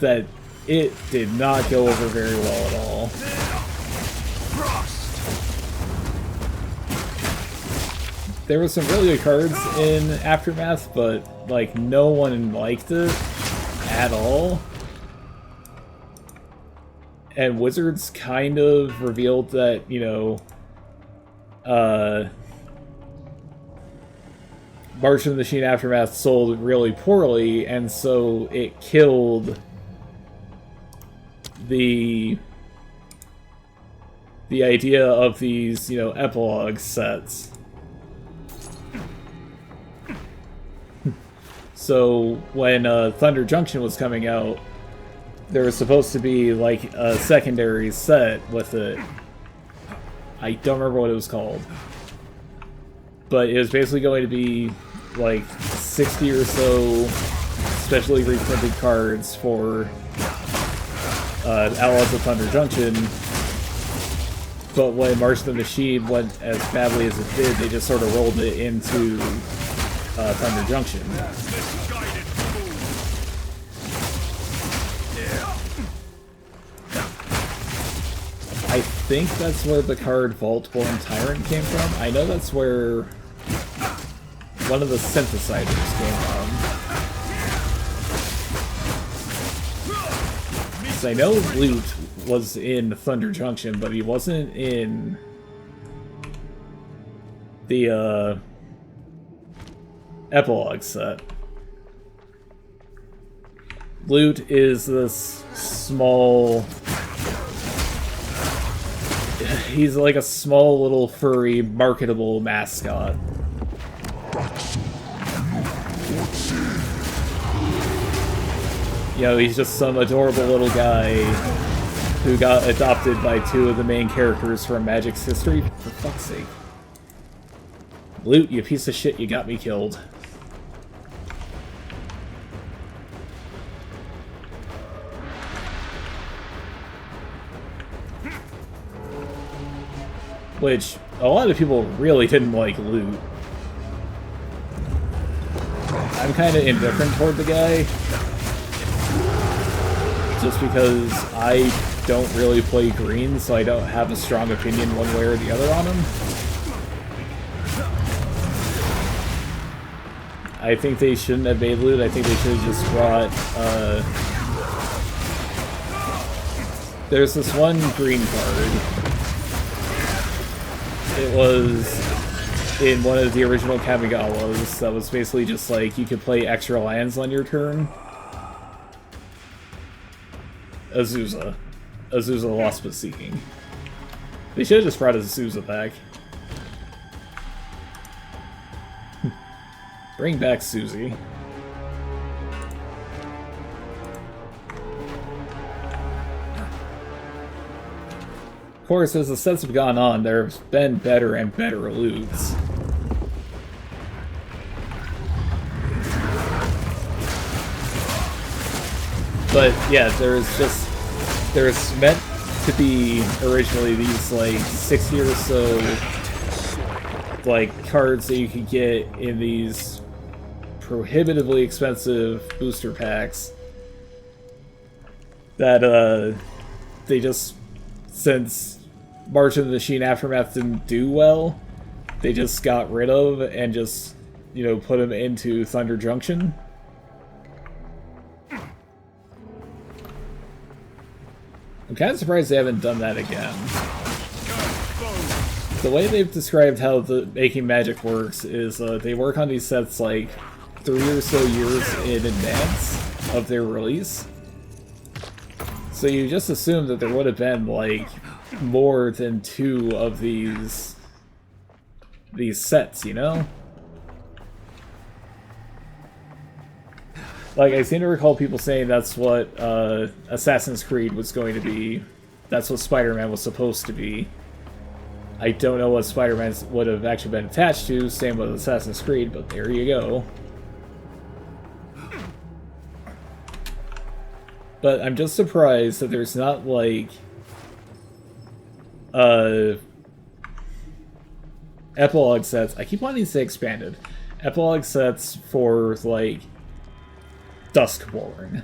that it did not go over very well at all. There were some really good cards in Aftermath, but like no one liked it at all. And Wizards kind of revealed that, you know, March of the Machine Aftermath sold really poorly, and so it killed the idea of these, you know, epilogue sets. So when Thunder Junction was coming out, there was supposed to be like a secondary set with it. I don't remember what it was called, but it was basically going to be like 60 or so specially reprinted cards for Outlaws of Thunder Junction. But when March of the Machine went as badly as it did, they just sort of rolled it into Thunder Junction. I think that's where the card Vaultborn Tyrant came from. I know that's where one of the synthesizers came from. Because I know Loot was in Thunder Junction, but he wasn't in the epilogue set. Loot is this small... He's like a small little furry marketable mascot. You know, he's just some adorable little guy who got adopted by two of the main characters from Magic's history. For fuck's sake. Loot, you piece of shit, you got me killed. Which, a lot of people really didn't like Loot. I'm kind of indifferent toward the guy. Just because I don't really play green, so I don't have a strong opinion one way or the other on him. I think they shouldn't have made Loot. I think they should have just brought, there's this one green card. It was in one of the original Kamigawas that was basically just like, you could play extra lands on your turn. Azusa. Azusa Lost But Seeking. They should have just brought Azusa back. Bring back Susie. Of course, as the sets have gone on, there have been better and better loots. But yeah, there's meant to be originally these like 60 or so like cards that you could get in these prohibitively expensive booster packs that they just, since March of the Machine Aftermath didn't do well, they just got rid of and just, you know, put them into Thunder Junction. I'm kind of surprised they haven't done that again. The way they've described how the making Magic works is they work on these sets like 3 or so years in advance of their release. So you just assume that there would have been like more than 2 of these sets, you know? Like, I seem to recall people saying that's what Assassin's Creed was going to be. That's what Spider-Man was supposed to be. I don't know what Spider-Man would have actually been attached to, same with Assassin's Creed, but there you go. But I'm just surprised that there's not, like, epilogue sets. I keep wanting to say expanded. Epilogue sets for, like, Duskborn.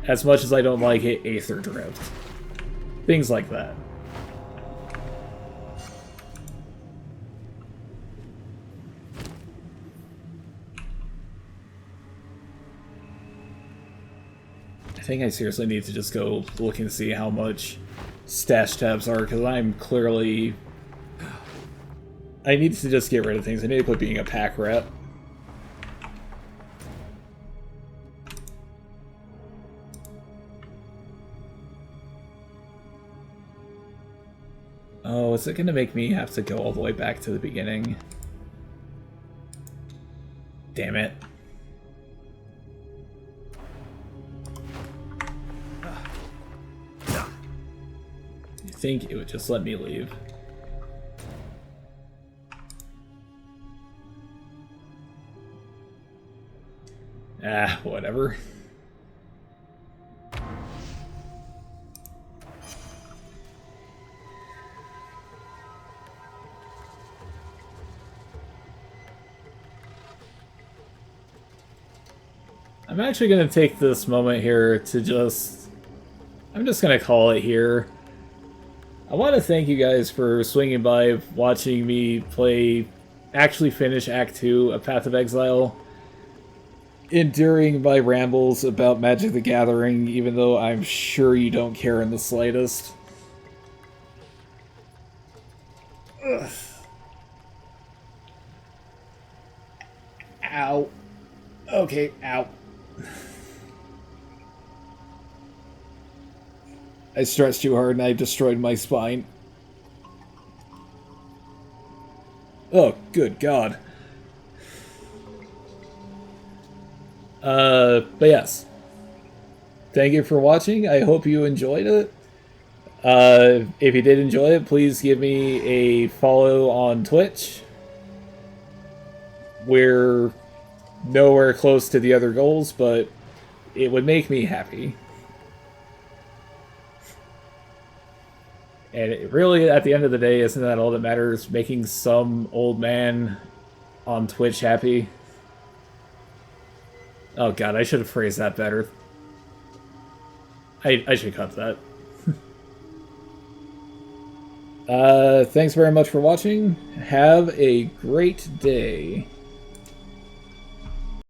As much as I don't like it, Aether Drift. Things like that. I think I seriously need to just go looking to see how much stash tabs are, because I'm clearly... I need to just get rid of things. I need to quit being a pack rat. Oh, is it going to make me have to go all the way back to the beginning? Damn it. You think it would just let me leave? Ah, whatever. I'm actually going to take this moment here to just... I'm just going to call it here. I want to thank you guys for swinging by, watching me actually finish Act 2 of Path of Exile, enduring my rambles about Magic the Gathering, even though I'm sure you don't care in the slightest. Ugh. Ow. Okay, ow. I stretched too hard and I destroyed my spine. Oh, good God. But yes. Thank you for watching. I hope you enjoyed it. If you did enjoy it, please give me a follow on Twitch. We're nowhere close to the other goals, but it would make me happy. And it really, at the end of the day, isn't that all that matters? Making some old man on Twitch happy? Oh god, I should have phrased that better. I should cut that. Thanks very much for watching. Have a great day.